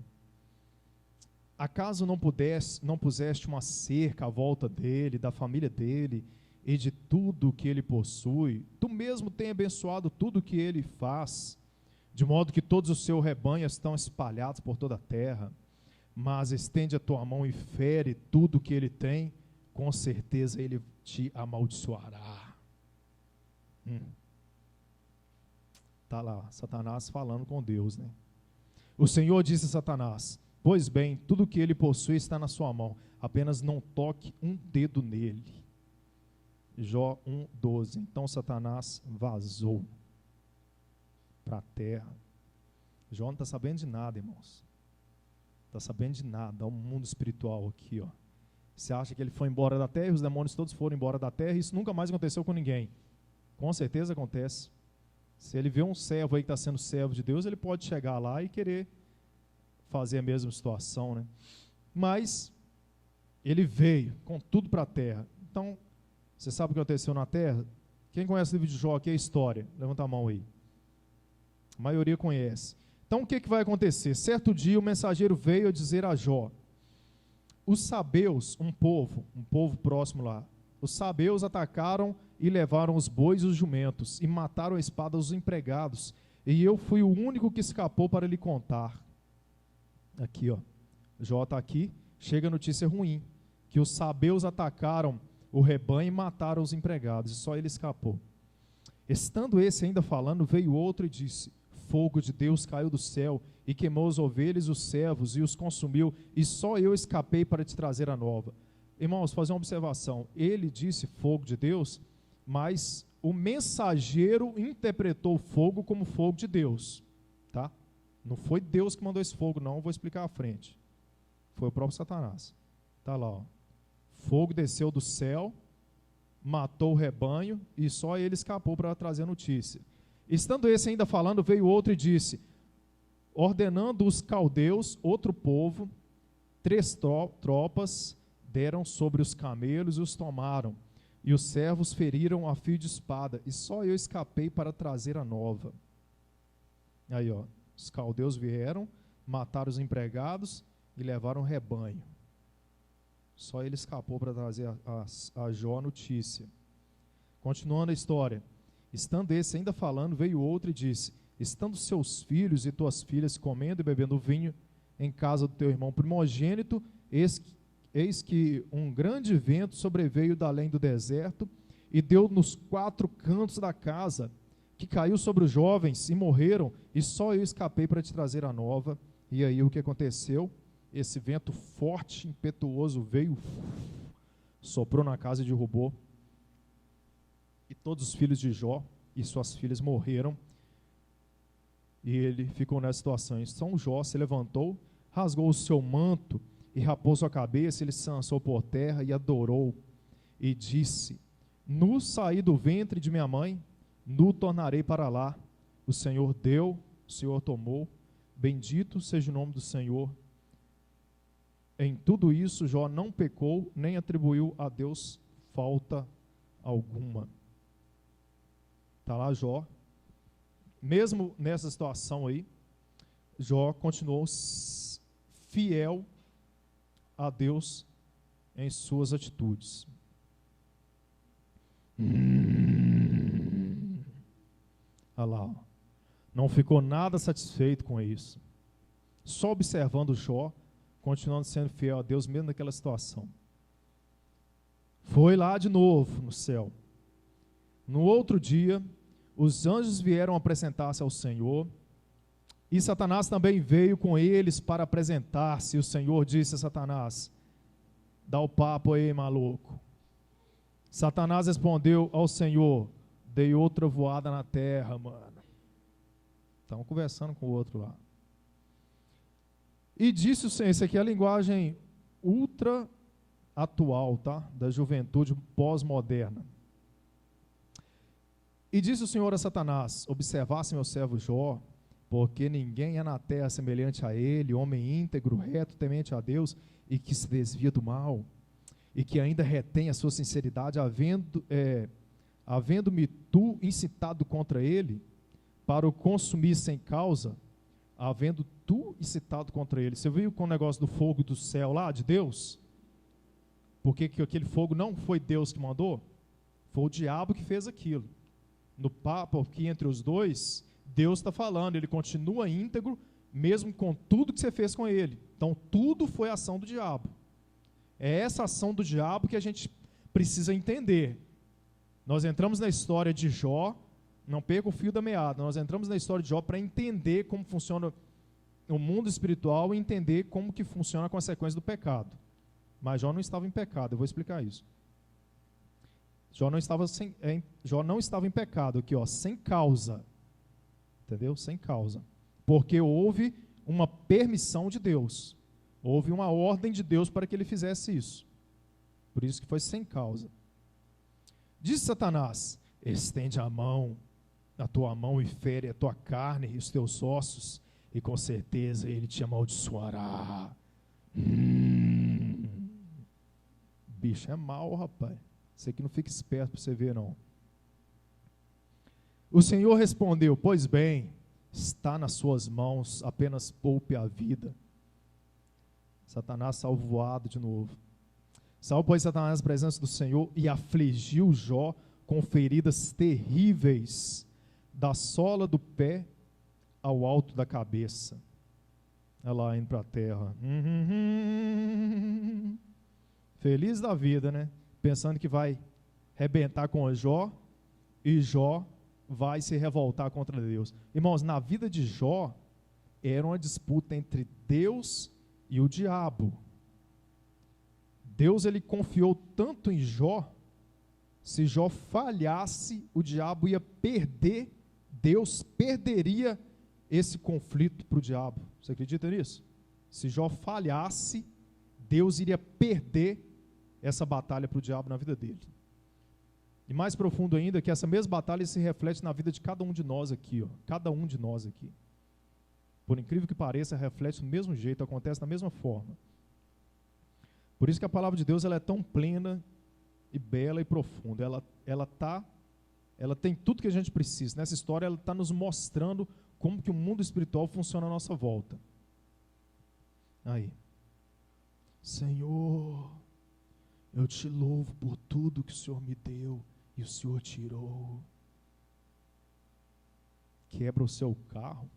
acaso não puseste uma cerca à volta dele, da família dele e de tudo que ele possui? Tu mesmo tem abençoado tudo que ele faz, de modo que todos os seus rebanhos estão espalhados por toda a terra. Mas estende a tua mão e fere tudo que ele tem, com certeza ele te amaldiçoará. Está lá, Satanás falando com Deus, né? O Senhor disse a Satanás: pois bem, tudo que ele possui está na sua mão, apenas não toque um dedo nele. Jó 1:12. Então Satanás vazou para a terra. Jó não está sabendo de nada, irmãos. Está sabendo de nada. É um mundo espiritual aqui, ó. Você acha que ele foi embora da terra e os demônios todos foram embora da terra? Isso nunca mais aconteceu com ninguém. Com certeza acontece. Se ele vê um servo aí que está sendo servo de Deus, ele pode chegar lá e querer fazer a mesma situação, né? Mas ele veio com tudo para a terra. Então, você sabe o que aconteceu na terra? Quem conhece o livro de Jó aqui, é a história? Levanta a mão aí. A maioria conhece. Então, o que vai acontecer? Certo dia, o mensageiro veio a dizer a Jó: os sabeus, um povo próximo lá, os sabeus atacaram e levaram os bois e os jumentos, e mataram a espada os empregados, e eu fui o único que escapou para lhe contar. Aqui, ó, Jó está aqui, chega a notícia ruim, que os sabeus atacaram o rebanho e mataram os empregados, e só ele escapou. Estando esse ainda falando, veio outro e disse: fogo de Deus caiu do céu e queimou as ovelhas e os servos e os consumiu, e só eu escapei para te trazer a nova. Irmãos, fazer uma observação. Ele disse fogo de Deus, mas o mensageiro interpretou o fogo como fogo de Deus, tá? Não foi Deus que mandou esse fogo, não, vou explicar à frente. Foi o próprio Satanás. Tá lá, ó. Fogo desceu do céu, matou o rebanho, e só ele escapou para trazer a notícia. Estando esse ainda falando, veio outro e disse: ordenando os caldeus, outro povo, 3 tropas deram sobre os camelos e os tomaram, e os servos feriram a fio de espada, e só eu escapei para trazer a nova. Aí, ó, os caldeus vieram, mataram os empregados e levaram o rebanho. Só ele escapou para trazer a Jó a notícia. Continuando a história. Estando esse ainda falando, veio outro e disse: estando seus filhos e tuas filhas comendo e bebendo vinho em casa do teu irmão primogênito, eis que um grande vento sobreveio da além do deserto e deu nos 4 cantos da casa, que caiu sobre os jovens e morreram, e só eu escapei para te trazer a nova. E aí o que aconteceu? Esse vento forte, impetuoso veio, soprou na casa e derrubou. E todos os filhos de Jó e suas filhas morreram. E ele ficou nessa situação. Então Jó se levantou, rasgou o seu manto e rapou sua cabeça. Ele se lançou por terra e adorou. E disse: nu saí do ventre de minha mãe, nu tornarei para lá. O Senhor deu, o Senhor tomou. Bendito seja o nome do Senhor. Em tudo isso Jó não pecou, nem atribuiu a Deus falta alguma. Está lá Jó. Mesmo nessa situação aí, Jó continuou fiel a Deus em suas atitudes. Olha lá, ó. Não ficou nada satisfeito com isso. Só observando Jó, continuando sendo fiel a Deus mesmo naquela situação. Foi lá de novo no céu. No outro dia, os anjos vieram apresentar-se ao Senhor, e Satanás também veio com eles para apresentar-se. O Senhor disse a Satanás: dá o papo aí, maluco. Satanás respondeu ao Senhor: dei outra voada na terra, mano. Estavam conversando com o outro lá. E disse o Senhor, isso aqui é a linguagem ultra atual, tá? Da juventude pós-moderna. E disse o Senhor a Satanás: observasse meu servo Jó, porque ninguém é na terra semelhante a ele, homem íntegro, reto, temente a Deus, e que se desvia do mal, e que ainda retém a sua sinceridade, havendo-me tu incitado contra ele, para o consumir sem causa, havendo muito excitado contra ele. Você viu com o negócio do fogo do céu lá, de Deus? Porque que aquele fogo não foi Deus que mandou? Foi o diabo que fez aquilo. No papo aqui entre os dois, Deus está falando, ele continua íntegro, mesmo com tudo que você fez com ele. Então, tudo foi ação do diabo. É essa ação do diabo que a gente precisa entender. Nós entramos na história de Jó, não perca o fio da meada, nós entramos na história de Jó para entender como funciona o mundo espiritual e entender como que funciona a consequência do pecado. Mas Jó não estava em pecado, eu vou explicar isso. Jó não estava em pecado aqui, ó, sem causa. Entendeu? Sem causa. Porque houve uma permissão de Deus. Houve uma ordem de Deus para que ele fizesse isso. Por isso que foi sem causa. Disse Satanás: estende a tua mão e fere a tua carne e os teus ossos, e com certeza ele te amaldiçoará. Bicho é mau, rapaz. Você que não fica esperto para você ver, não. O Senhor respondeu: pois bem, está nas suas mãos, apenas poupe a vida. Satanás saiu voado de novo. Saiu, pois, Satanás na presença do Senhor e afligiu Jó com feridas terríveis, da sola do pé ao alto da cabeça. Olha lá, indo para a terra. Feliz da vida, né? Pensando que vai arrebentar com Jó, e Jó vai se revoltar contra Deus. Irmãos, na vida de Jó, era uma disputa entre Deus e o diabo. Deus, ele confiou tanto em Jó, se Jó falhasse, o diabo ia perder, Deus perderia esse conflito para o diabo. Você acredita nisso? Se Jó falhasse, Deus iria perder essa batalha para o diabo na vida dele. E mais profundo ainda, que essa mesma batalha se reflete na vida de cada um de nós aqui, ó. Cada um de nós aqui. Por incrível que pareça, reflete do mesmo jeito, acontece da mesma forma. Por isso que a palavra de Deus, ela é tão plena e bela e profunda. Ela tem tudo que a gente precisa. Nessa história, ela está nos mostrando como que o mundo espiritual funciona à nossa volta. Aí. Senhor, eu te louvo por tudo que o Senhor me deu e o Senhor tirou. Quebra o seu carro,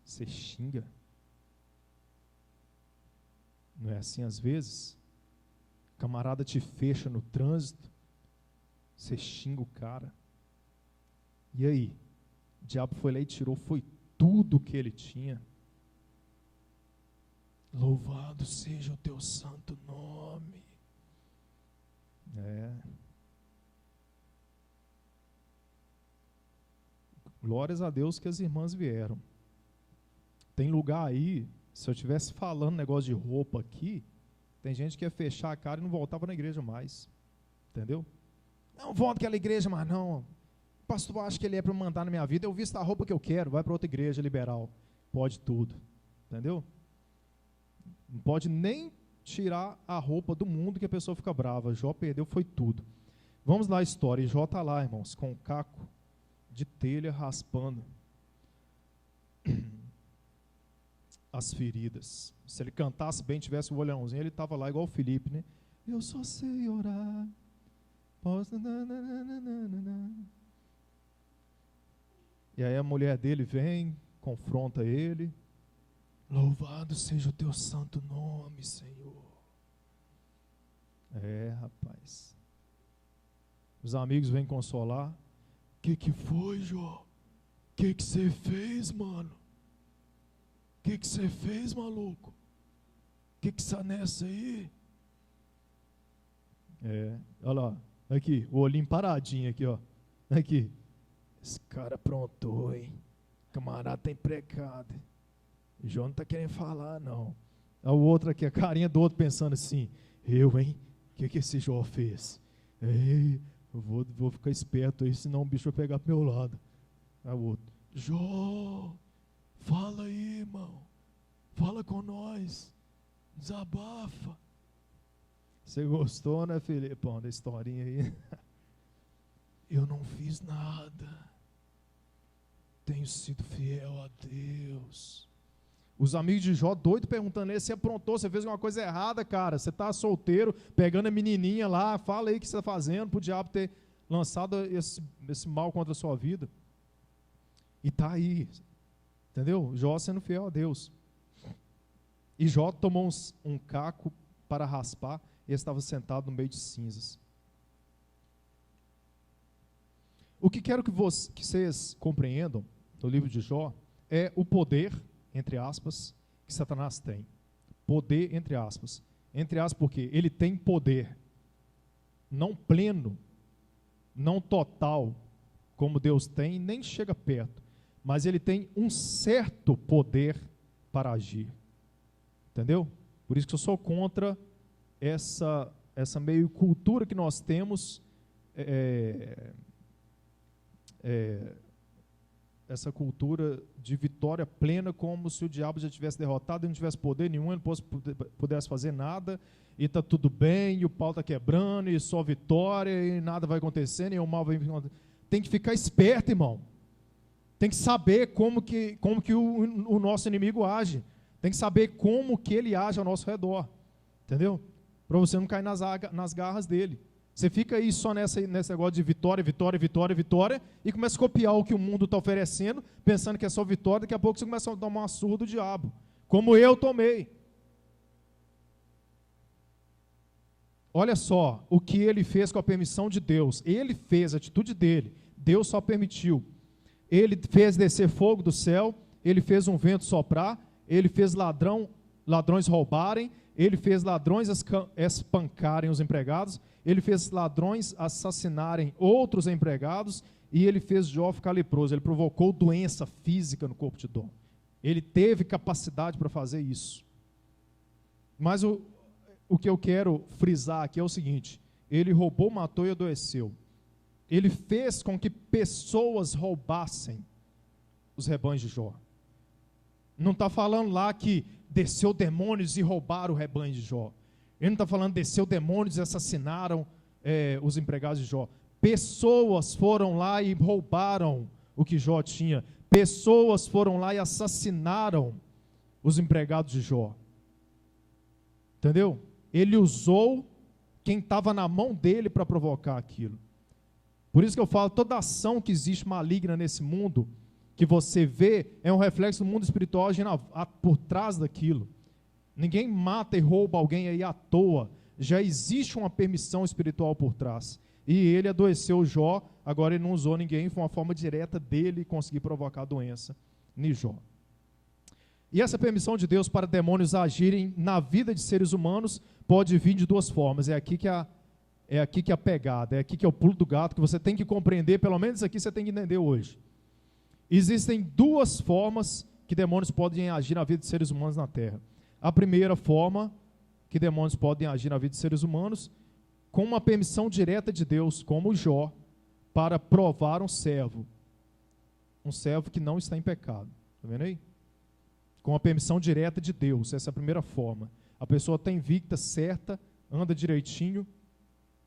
você xinga. Não é assim às vezes? Camarada te fecha no trânsito, você xinga o cara. E aí? O diabo foi lá e tirou, foi tudo que ele tinha. Louvado seja o teu santo nome. Glórias a Deus que as irmãs vieram. Tem lugar aí, se eu estivesse falando negócio de roupa aqui, tem gente que ia fechar a cara e não voltava na igreja mais. Entendeu? Não volto àquela igreja mais não. O pastor acha que ele é para mandar na minha vida. Eu visto a roupa que eu quero, vai para outra igreja liberal. Pode tudo. Entendeu? Não pode nem tirar a roupa do mundo que a pessoa fica brava. Jó perdeu, foi tudo. Vamos lá a história. E Jó está lá, irmãos, com um caco de telha raspando as feridas. Se ele cantasse bem, tivesse o olhãozinho, ele estava lá igual o Felipe, né? Eu só sei orar. E aí a mulher dele vem, confronta ele. Louvado seja o teu santo nome, Senhor. Rapaz. Os amigos vêm consolar. Que foi, Jó? Que você fez, mano? Que você fez, maluco? Que está nessa aí? Olha lá. Aqui, o olhinho paradinho aqui, ó. Aqui. Esse cara aprontou, hein? Camarada tá empregado. O João não está querendo falar, não. O outro aqui, a carinha do outro pensando assim, hein? O que esse Jó fez? Ei, eu vou ficar esperto aí, senão o bicho vai pegar pro meu lado. Aí o outro, Jó, fala aí, irmão. Fala com nós. Desabafa. Você gostou, né, Felipão, da historinha aí? Eu não fiz nada. Tenho sido fiel a Deus. Os amigos de Jó doido perguntando ele, você aprontou, você fez uma coisa errada, cara, você está solteiro, pegando a menininha lá, fala aí o que você está fazendo, para o diabo ter lançado esse mal contra a sua vida. E está aí, entendeu? Jó sendo fiel a Deus. E Jó tomou um caco para raspar, e ele estava sentado no meio de cinzas. O que quero que vocês compreendam no livro de Jó é o poder, entre aspas, que Satanás tem. Poder, entre aspas. Entre aspas, porque ele tem poder, não pleno, não total, como Deus tem, nem chega perto, mas ele tem um certo poder para agir. Entendeu? Por isso que eu sou contra essa meio cultura que nós temos, essa cultura de vitória plena, como se o diabo já tivesse derrotado e não tivesse poder nenhum, ele não pudesse fazer nada, e está tudo bem, e o pau está quebrando, e só vitória, e nada vai acontecendo, e o mal vai acontecendo. Tem que ficar esperto, irmão. Tem que saber como que o nosso inimigo age. Tem que saber como que ele age ao nosso redor. Entendeu? Para você não cair nas garras dele. Você fica aí só nesse negócio de vitória, vitória, vitória, vitória, e começa a copiar o que o mundo está oferecendo, pensando que é só vitória, daqui a pouco você começa a tomar uma surra do diabo. Como eu tomei. Olha só o que ele fez com a permissão de Deus. Ele fez, a atitude dele. Deus só permitiu. Ele fez descer fogo do céu, ele fez um vento soprar, ele fez ladrões roubarem, ele fez ladrões espancarem os empregados, ele fez ladrões assassinarem outros empregados, e ele fez Jó ficar leproso. Ele provocou doença física no corpo de Jó. Ele teve capacidade para fazer isso. Mas o que eu quero frisar aqui é o seguinte: ele roubou, matou e adoeceu. Ele fez com que pessoas roubassem os rebanhos de Jó. Não está falando lá que desceu demônios e roubaram o rebanho de Jó. Ele não está falando desceu demônios e assassinaram os empregados de Jó. Pessoas foram lá e roubaram o que Jó tinha. Pessoas foram lá e assassinaram os empregados de Jó. Entendeu? Ele usou quem estava na mão dele para provocar aquilo. Por isso que eu falo, toda ação que existe maligna nesse mundo, que você vê, é um reflexo do mundo espiritual agindo por trás daquilo. Ninguém mata e rouba alguém aí à toa. Já existe uma permissão espiritual por trás. E ele adoeceu Jó, agora ele não usou ninguém, foi uma forma direta dele conseguir provocar a doença em Jó. E essa permissão de Deus para demônios agirem na vida de seres humanos pode vir de duas formas. É aqui que a pegada, é aqui que é o pulo do gato, que você tem que compreender, pelo menos aqui você tem que entender hoje. Existem duas formas que demônios podem agir na vida de seres humanos na Terra. A primeira forma que demônios podem agir na vida de seres humanos, com uma permissão direta de Deus, como Jó, para provar um servo que não está em pecado. Está vendo aí? Com a permissão direta de Deus, essa é a primeira forma. A pessoa está invicta, certa, anda direitinho,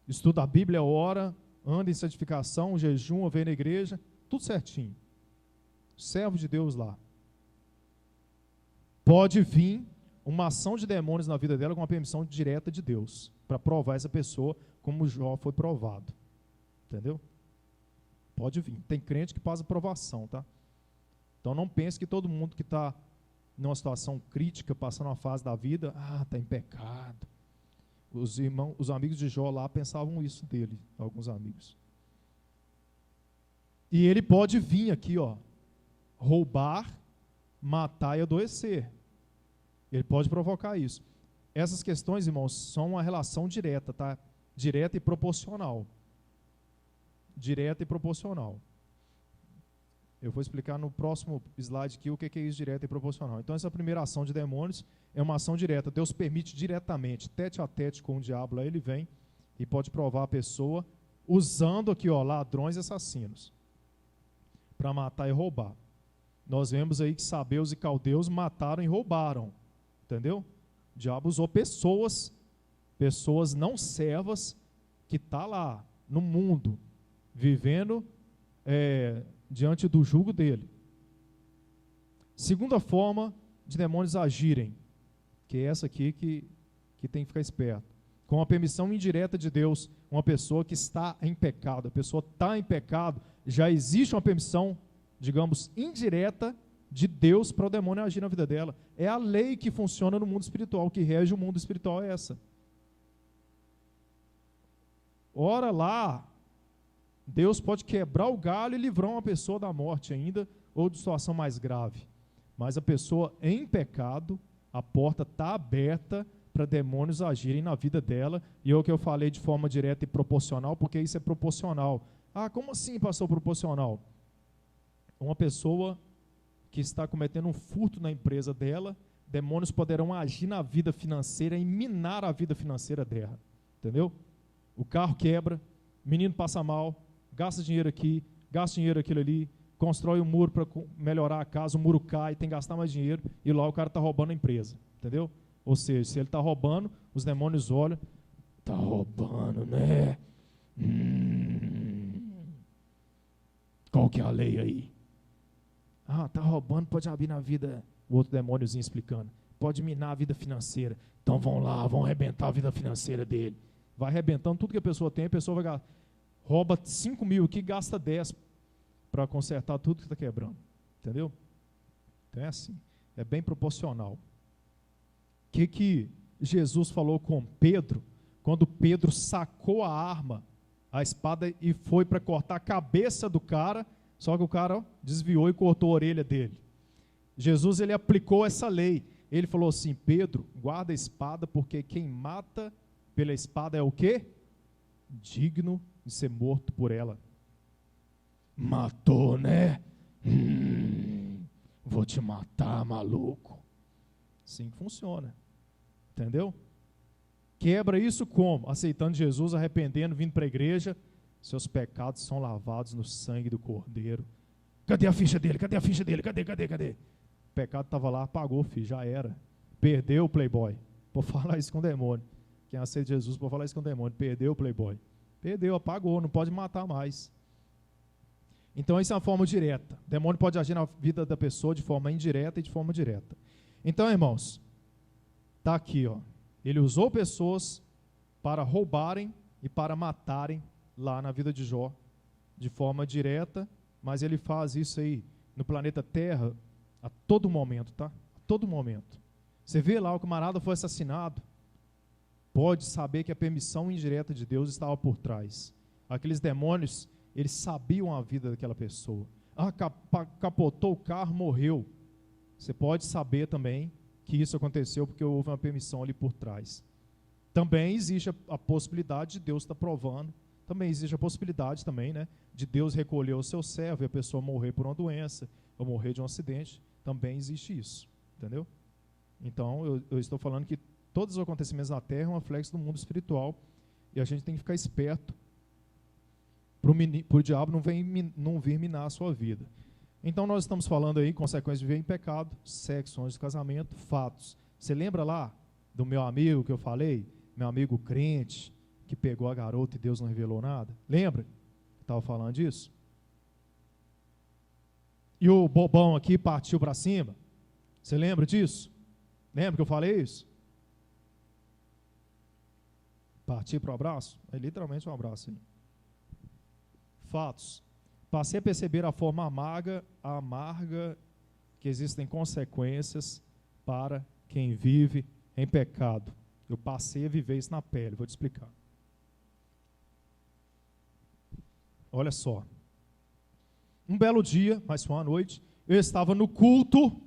estuda a Bíblia, ora, anda em santificação, jejum, vem na igreja, tudo certinho. Servo de Deus lá. Pode vir uma ação de demônios na vida dela com uma permissão direta de Deus, para provar essa pessoa como Jó foi provado. Entendeu? Pode vir. Tem crente que passa provação, tá? Então não pense que todo mundo que está numa situação crítica, passando uma fase da vida, está em pecado. Os amigos de Jó lá pensavam isso dele, alguns amigos. E ele pode vir aqui, roubar, matar e adoecer. Ele pode provocar isso. Essas questões, irmãos, são uma relação direta, tá? Direta e proporcional. Direta e proporcional. Eu vou explicar no próximo slide aqui o que é isso, direta e proporcional. Então, essa primeira ação de demônios é uma ação direta. Deus permite diretamente, tete a tete com o diabo, lá ele vem e pode provar a pessoa usando aqui, ladrões e assassinos, para matar e roubar. Nós vemos aí que sabeus e caldeus mataram e roubaram. Entendeu? O diabo usou pessoas não servas, que está lá no mundo, vivendo diante do jugo dele. Segunda forma de demônios agirem, que é essa aqui que tem que ficar esperto. Com a permissão indireta de Deus, uma pessoa que está em pecado, a pessoa está em pecado, já existe uma permissão, digamos, indireta de Deus para o demônio agir na vida dela. É a lei que funciona no mundo espiritual, que rege o mundo espiritual é essa. Ora lá, Deus pode quebrar o galho e livrar uma pessoa da morte ainda, ou de situação mais grave. Mas a pessoa em pecado, a porta está aberta para demônios agirem na vida dela, e é o que eu falei de forma direta e proporcional, porque isso é proporcional. Ah, como assim, pastor, proporcional? Uma pessoa que está cometendo um furto na empresa dela, demônios poderão agir na vida financeira e minar a vida financeira dela, entendeu? O carro quebra, o menino passa mal, gasta dinheiro aqui, gasta dinheiro aquilo ali, constrói um muro para melhorar a casa, o muro cai, tem que gastar mais dinheiro, e lá o cara está roubando a empresa, entendeu? Ou seja, se ele está roubando, os demônios olham, está roubando, né? Qual que é a lei aí? Ah, está roubando, pode abrir na vida, o outro demôniozinho explicando, pode minar a vida financeira. Então vão lá, vão arrebentar a vida financeira dele. Vai arrebentando tudo que a pessoa tem, a pessoa vai rouba 5 mil aqui, gasta 10 para consertar tudo que está quebrando. Entendeu? Então é assim, é bem proporcional. O que Jesus falou com Pedro, quando Pedro sacou a arma, a espada, e foi para cortar a cabeça do cara, só que o cara desviou e cortou a orelha dele. Jesus, ele aplicou essa lei. Ele falou assim: Pedro, guarda a espada, porque quem mata pela espada é o quê? Digno de ser morto por ela. Matou, né? Vou te matar, maluco. Assim que funciona. Entendeu? Quebra isso como? Aceitando Jesus, arrependendo, vindo para a igreja. Seus pecados são lavados no sangue do Cordeiro. Cadê a ficha dele? Cadê a ficha dele? Cadê? O pecado estava lá, apagou, filho, já era. Perdeu o playboy. Vou falar isso com o demônio. Quem aceita Jesus, vou falar isso com o demônio. Perdeu o playboy. Perdeu, apagou, não pode matar mais. Então isso é uma forma direta. O demônio pode agir na vida da pessoa de forma indireta e de forma direta. Então, irmãos, está aqui, ó. Ele usou pessoas para roubarem e para matarem lá na vida de Jó, de forma direta, mas ele faz isso aí no planeta Terra a todo momento, tá? A todo momento. Você vê lá, o camarada foi assassinado, pode saber que a permissão indireta de Deus estava por trás. Aqueles demônios, eles sabiam a vida daquela pessoa. Ah, capotou o carro, morreu. Você pode saber também que isso aconteceu porque houve uma permissão ali por trás. Também existe a possibilidade de Deus estar provando. Também existe a possibilidade também, né, de Deus recolher o seu servo e a pessoa morrer por uma doença ou morrer de um acidente. Também existe isso, entendeu? Então, eu estou falando que todos os acontecimentos na Terra é um reflexo do mundo espiritual e a gente tem que ficar esperto para o diabo não vir minar a sua vida. Então, nós estamos falando aí, consequências de viver em pecado, sexo antes do casamento, fatos. Você lembra lá do meu amigo que eu falei? Meu amigo crente, que pegou a garota e Deus não revelou nada? Lembra? Estava falando disso? E o bobão aqui partiu para cima? Você lembra disso? Lembra que eu falei isso? Partir para o abraço? É literalmente um abraço aí. Fatos. Passei a perceber a forma amarga que existem consequências para quem vive em pecado. Eu passei a viver isso na pele, vou te explicar. Olha só. Um belo dia, mas foi uma noite, eu estava no culto.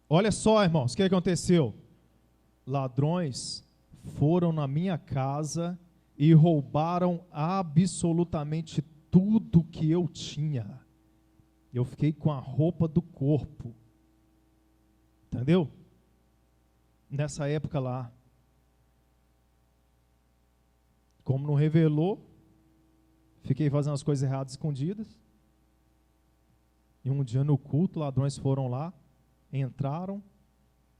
Olha só, irmãos, o que aconteceu? Ladrões foram na minha casa e roubaram absolutamente tudo que eu tinha. Eu fiquei com a roupa do corpo. Entendeu? Nessa época lá. Como não revelou, fiquei fazendo as coisas erradas escondidas. E um dia no culto, ladrões foram lá, entraram,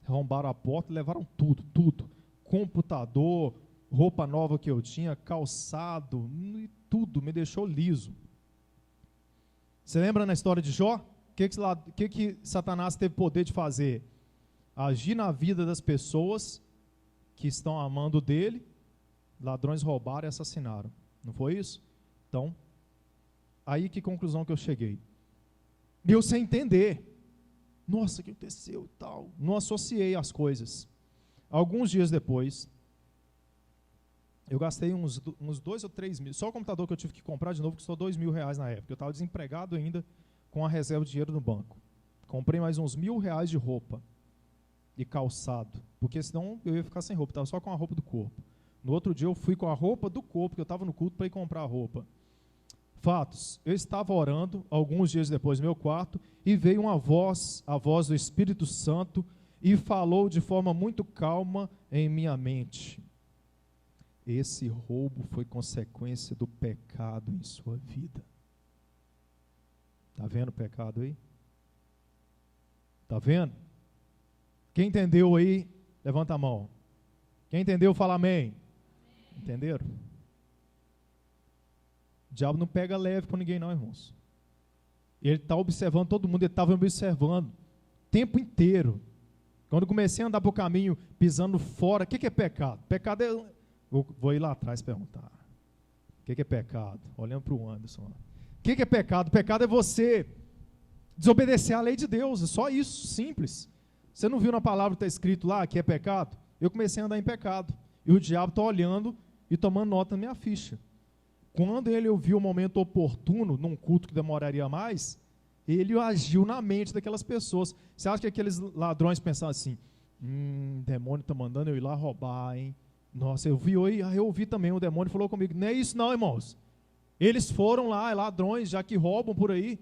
arrombaram a porta, levaram tudo. Computador, roupa nova que eu tinha, calçado, e tudo, me deixou liso. Você lembra na história de Jó? que Satanás teve poder de fazer? Agir na vida das pessoas que estão amando dele, ladrões roubaram e assassinaram. Não foi isso? Então, aí que conclusão que eu cheguei? Eu sem entender. Nossa, o que aconteceu e tal. Não associei as coisas. Alguns dias depois, eu gastei uns 2 ou 3 mil. Só o computador que eu tive que comprar de novo custou R$2.000 na época. Eu estava desempregado ainda com a reserva de dinheiro no banco. Comprei mais uns R$1.000 de roupa e calçado. Porque senão eu ia ficar sem roupa. Estava só com a roupa do corpo. No outro dia eu fui com a roupa do corpo, que eu estava no culto, para ir comprar a roupa. Fatos, eu estava orando alguns dias depois no meu quarto e veio uma voz, a voz do Espírito Santo, e falou de forma muito calma em minha mente. Esse roubo foi consequência do pecado em sua vida. Está vendo o pecado aí? Está vendo? Quem entendeu aí, levanta a mão. Quem entendeu, fala amém. Entenderam? O diabo não pega leve com ninguém não, irmãos. Ele está observando todo mundo, ele estava me observando o tempo inteiro. Quando eu comecei a andar para o caminho, pisando fora, o que é pecado? Pecado é... Vou ir lá atrás perguntar. O que é pecado? Olhando para o Anderson. O que é pecado? Pecado é você desobedecer à lei de Deus, é só isso, simples. Você não viu na palavra que está escrito lá que é pecado? Eu comecei a andar em pecado. E o diabo está olhando e tomando nota na minha ficha. Quando ele ouviu o momento oportuno, num culto que demoraria mais, ele agiu na mente daquelas pessoas. Você acha que aqueles ladrões pensavam assim, demônio está mandando eu ir lá roubar, hein? Nossa, eu ouvi também, o demônio falou comigo. Não é isso não, irmãos. Eles foram lá, ladrões, já que roubam por aí,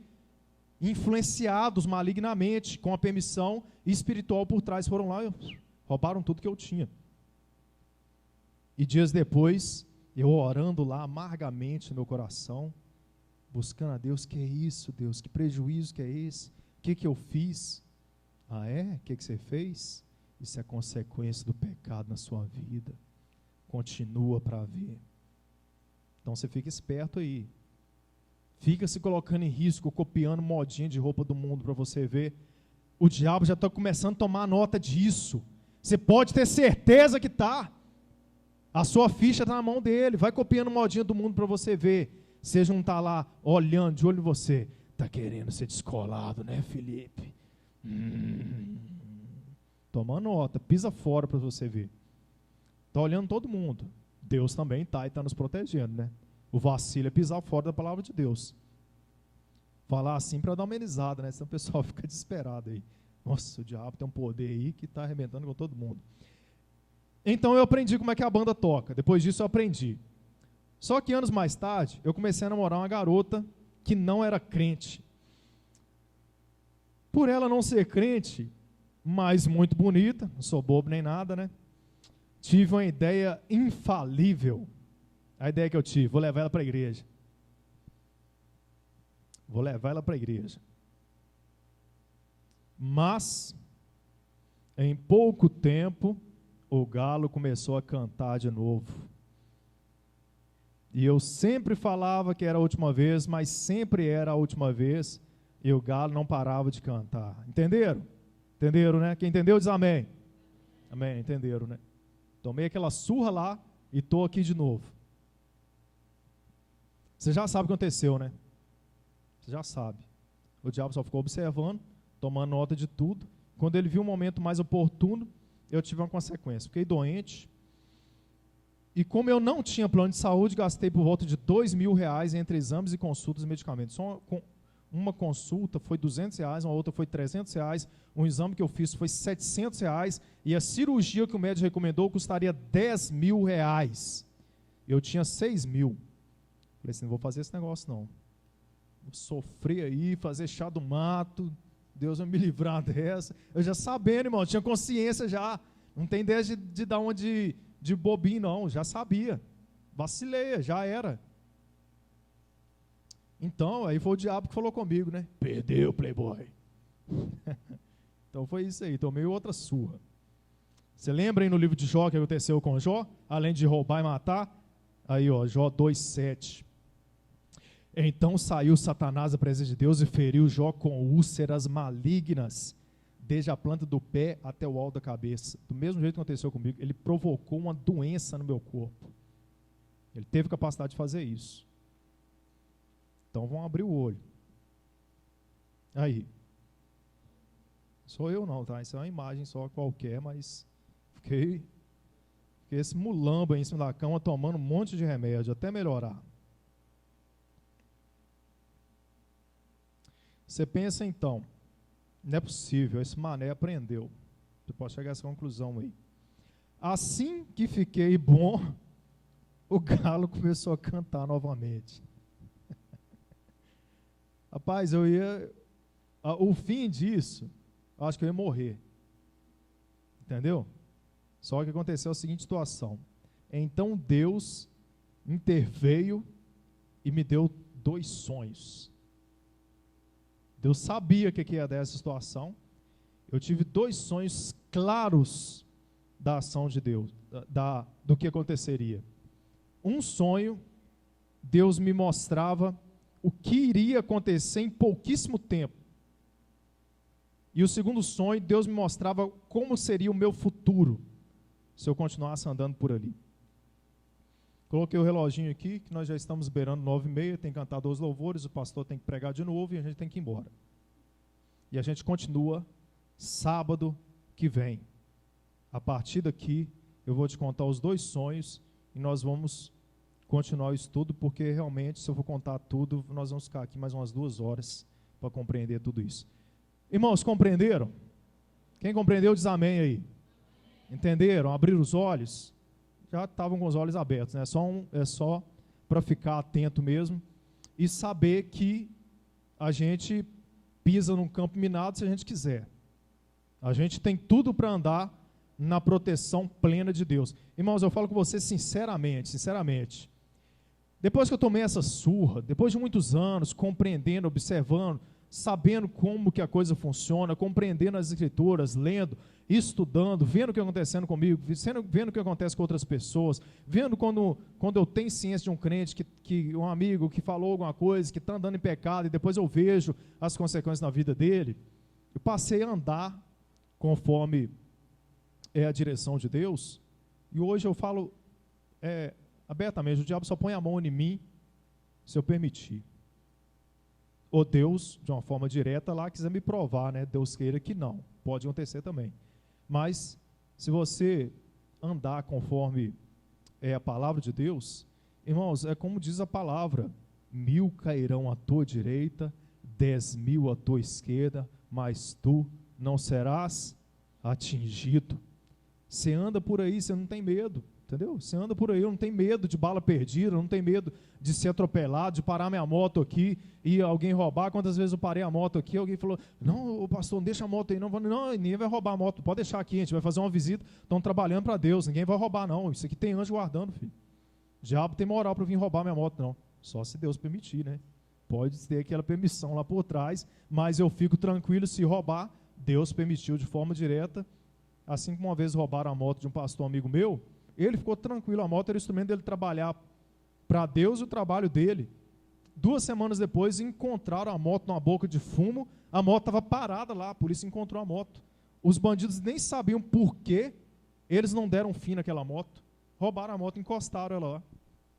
influenciados malignamente, com a permissão espiritual por trás, foram lá e roubaram tudo que eu tinha. E dias depois, eu orando lá amargamente no meu coração, buscando a Deus, que é isso, Deus? Que prejuízo que é esse? O que eu fiz? Ah, é? O que você fez? Isso é consequência do pecado na sua vida. Continua para ver. Então você fica esperto aí. Fica se colocando em risco, copiando modinha de roupa do mundo para você ver. O diabo já está começando a tomar nota disso. Você pode ter certeza que está. A sua ficha está na mão dele. Vai copiando modinha do mundo para você ver. Seja um está lá olhando, de olho em você. Está querendo ser descolado, né, Felipe? Toma nota, pisa fora para você ver. Está olhando todo mundo. Deus também está e está nos protegendo, né? O vacilo é pisar fora da palavra de Deus. Falar assim para dar uma amenizada, né? Senão o pessoal fica desesperado aí. Nossa, o diabo tem um poder aí que está arrebentando com todo mundo. Então eu aprendi como é que a banda toca. Depois disso eu aprendi. Só que anos mais tarde, eu comecei a namorar uma garota que não era crente. Por ela não ser crente, mas muito bonita, não sou bobo nem nada, né? Tive uma ideia infalível. A ideia que eu tive, vou levar ela para a igreja. Vou levar ela para a igreja. Mas, em pouco tempo, o galo começou a cantar de novo. E eu sempre falava que era a última vez, mas sempre era a última vez, e o galo não parava de cantar. Entenderam? Entenderam, né? Quem entendeu diz amém. Amém, entenderam, né? Tomei aquela surra lá e estou aqui de novo. Você já sabe o que aconteceu, né? Você já sabe. O diabo só ficou observando, tomando nota de tudo. Quando ele viu um momento mais oportuno, eu tive uma consequência. Fiquei doente. E como eu não tinha plano de saúde, gastei por volta de R$2.000 entre exames e consultas e medicamentos. Só uma consulta foi R$200, uma outra foi R$300, um exame que eu fiz foi R$700 e a cirurgia que o médico recomendou custaria R$10.000. Eu tinha 6.000. Falei assim, não vou fazer esse negócio não. Vou sofrer aí, fazer chá do mato, Deus vai me livrar dessa. Eu já sabendo, irmão, tinha consciência já. Não tem ideia de dar uma de bobinho não, já sabia. Vacilei, já era. Então, aí foi o diabo que falou comigo, né? Perdeu, playboy. Então foi isso aí, tomei outra surra. Você lembra aí no livro de Jó o que aconteceu com Jó? Além de roubar e matar, aí ó, Jó 2,7. Então saiu Satanás da presença de Deus e feriu Jó com úlceras malignas, desde a planta do pé até o alto da cabeça. Do mesmo jeito que aconteceu comigo, ele provocou uma doença no meu corpo. Ele teve capacidade de fazer isso. Então vamos abrir o olho. Aí. Sou eu não, tá? Isso é uma imagem só qualquer, mas fiquei esse mulamba aí em cima da cama tomando um monte de remédio até melhorar. Você pensa então, não é possível, esse mané aprendeu. Você pode chegar a essa conclusão aí. Assim que fiquei bom, o galo começou a cantar novamente. Rapaz, o fim disso, eu acho que eu ia morrer. Entendeu? Só que aconteceu a seguinte situação. Então Deus interveio e me deu 2 sonhos. Deus sabia que ia dar essa situação. Eu tive 2 sonhos claros da ação de Deus, do que aconteceria. Um sonho, Deus me mostrava o que iria acontecer em pouquíssimo tempo. E o segundo sonho, Deus me mostrava como seria o meu futuro, se eu continuasse andando por ali. Coloquei o reloginho aqui, que nós já estamos beirando 9h30, tem cantado os louvores, o pastor tem que pregar de novo e a gente tem que ir embora. E a gente continua sábado que vem. A partir daqui, eu vou te contar os 2 sonhos e nós vamos continuar o estudo, porque realmente, se eu for contar tudo, nós vamos ficar aqui mais umas 2 horas para compreender tudo isso. Irmãos, compreenderam? Quem compreendeu, diz amém aí. Entenderam? Abriram os olhos? Já estavam com os olhos abertos, né? É só para ficar atento mesmo e saber que a gente pisa num campo minado se a gente quiser. A gente tem tudo para andar na proteção plena de Deus. Irmãos, eu falo com vocês sinceramente. Depois que eu tomei essa surra, depois de muitos anos compreendendo, observando, sabendo como que a coisa funciona, compreendendo as escrituras, lendo, estudando, vendo o que está acontecendo comigo, vendo o que acontece com outras pessoas, vendo quando eu tenho ciência de um crente, que um amigo que falou alguma coisa, que está andando em pecado, e depois eu vejo as consequências na vida dele, eu passei a andar conforme é a direção de Deus, e hoje eu falo abertamente, o diabo só põe a mão em mim se eu permitir. Ou Deus, de uma forma direta, lá quiser me provar, né? Deus queira que não, pode acontecer também. Mas, se você andar conforme a palavra de Deus, irmãos, é como diz a palavra, 1000 cairão à tua direita, 10.000 à tua esquerda, mas tu não serás atingido. Você anda por aí, você não tem medo, entendeu? Você anda por aí, eu não tenho medo de bala perdida, eu não tenho medo de ser atropelado, de parar minha moto aqui e alguém roubar. Quantas vezes eu parei a moto aqui, alguém falou, não, pastor, não deixa a moto aí, não, ninguém vai roubar a moto, pode deixar aqui, a gente vai fazer uma visita, estão trabalhando para Deus, ninguém vai roubar não, isso aqui tem anjo guardando, filho. O diabo tem moral para vir roubar minha moto, não, só se Deus permitir, né? Pode ter aquela permissão lá por trás, mas eu fico tranquilo se roubar, Deus permitiu de forma direta. Assim como uma vez roubaram a moto de um pastor amigo meu, ele ficou tranquilo, a moto era o instrumento dele trabalhar para Deus e o trabalho dele. 2 semanas depois encontraram a moto numa boca de fumo, a moto estava parada lá, a polícia encontrou a moto. Os bandidos nem sabiam por que eles não deram fim naquela moto, roubaram a moto, encostaram ela lá,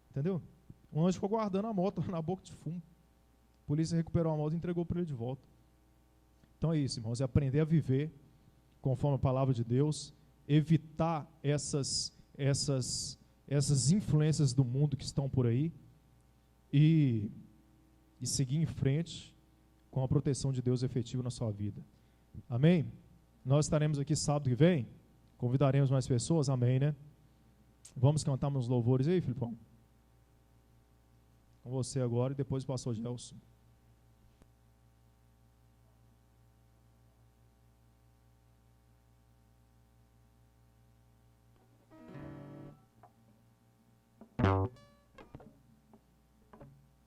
entendeu? O anjo ficou guardando a moto na boca de fumo. A polícia recuperou a moto e entregou para ele de volta. Então é isso, irmãos, é aprender a viver conforme a palavra de Deus, evitar essas influências do mundo que estão por aí e seguir em frente com a proteção de Deus efetiva na sua vida. Amém? Nós estaremos aqui sábado que vem, convidaremos mais pessoas, amém, né? Vamos cantar uns louvores aí, Filipão? Com você agora e depois o pastor Gelson.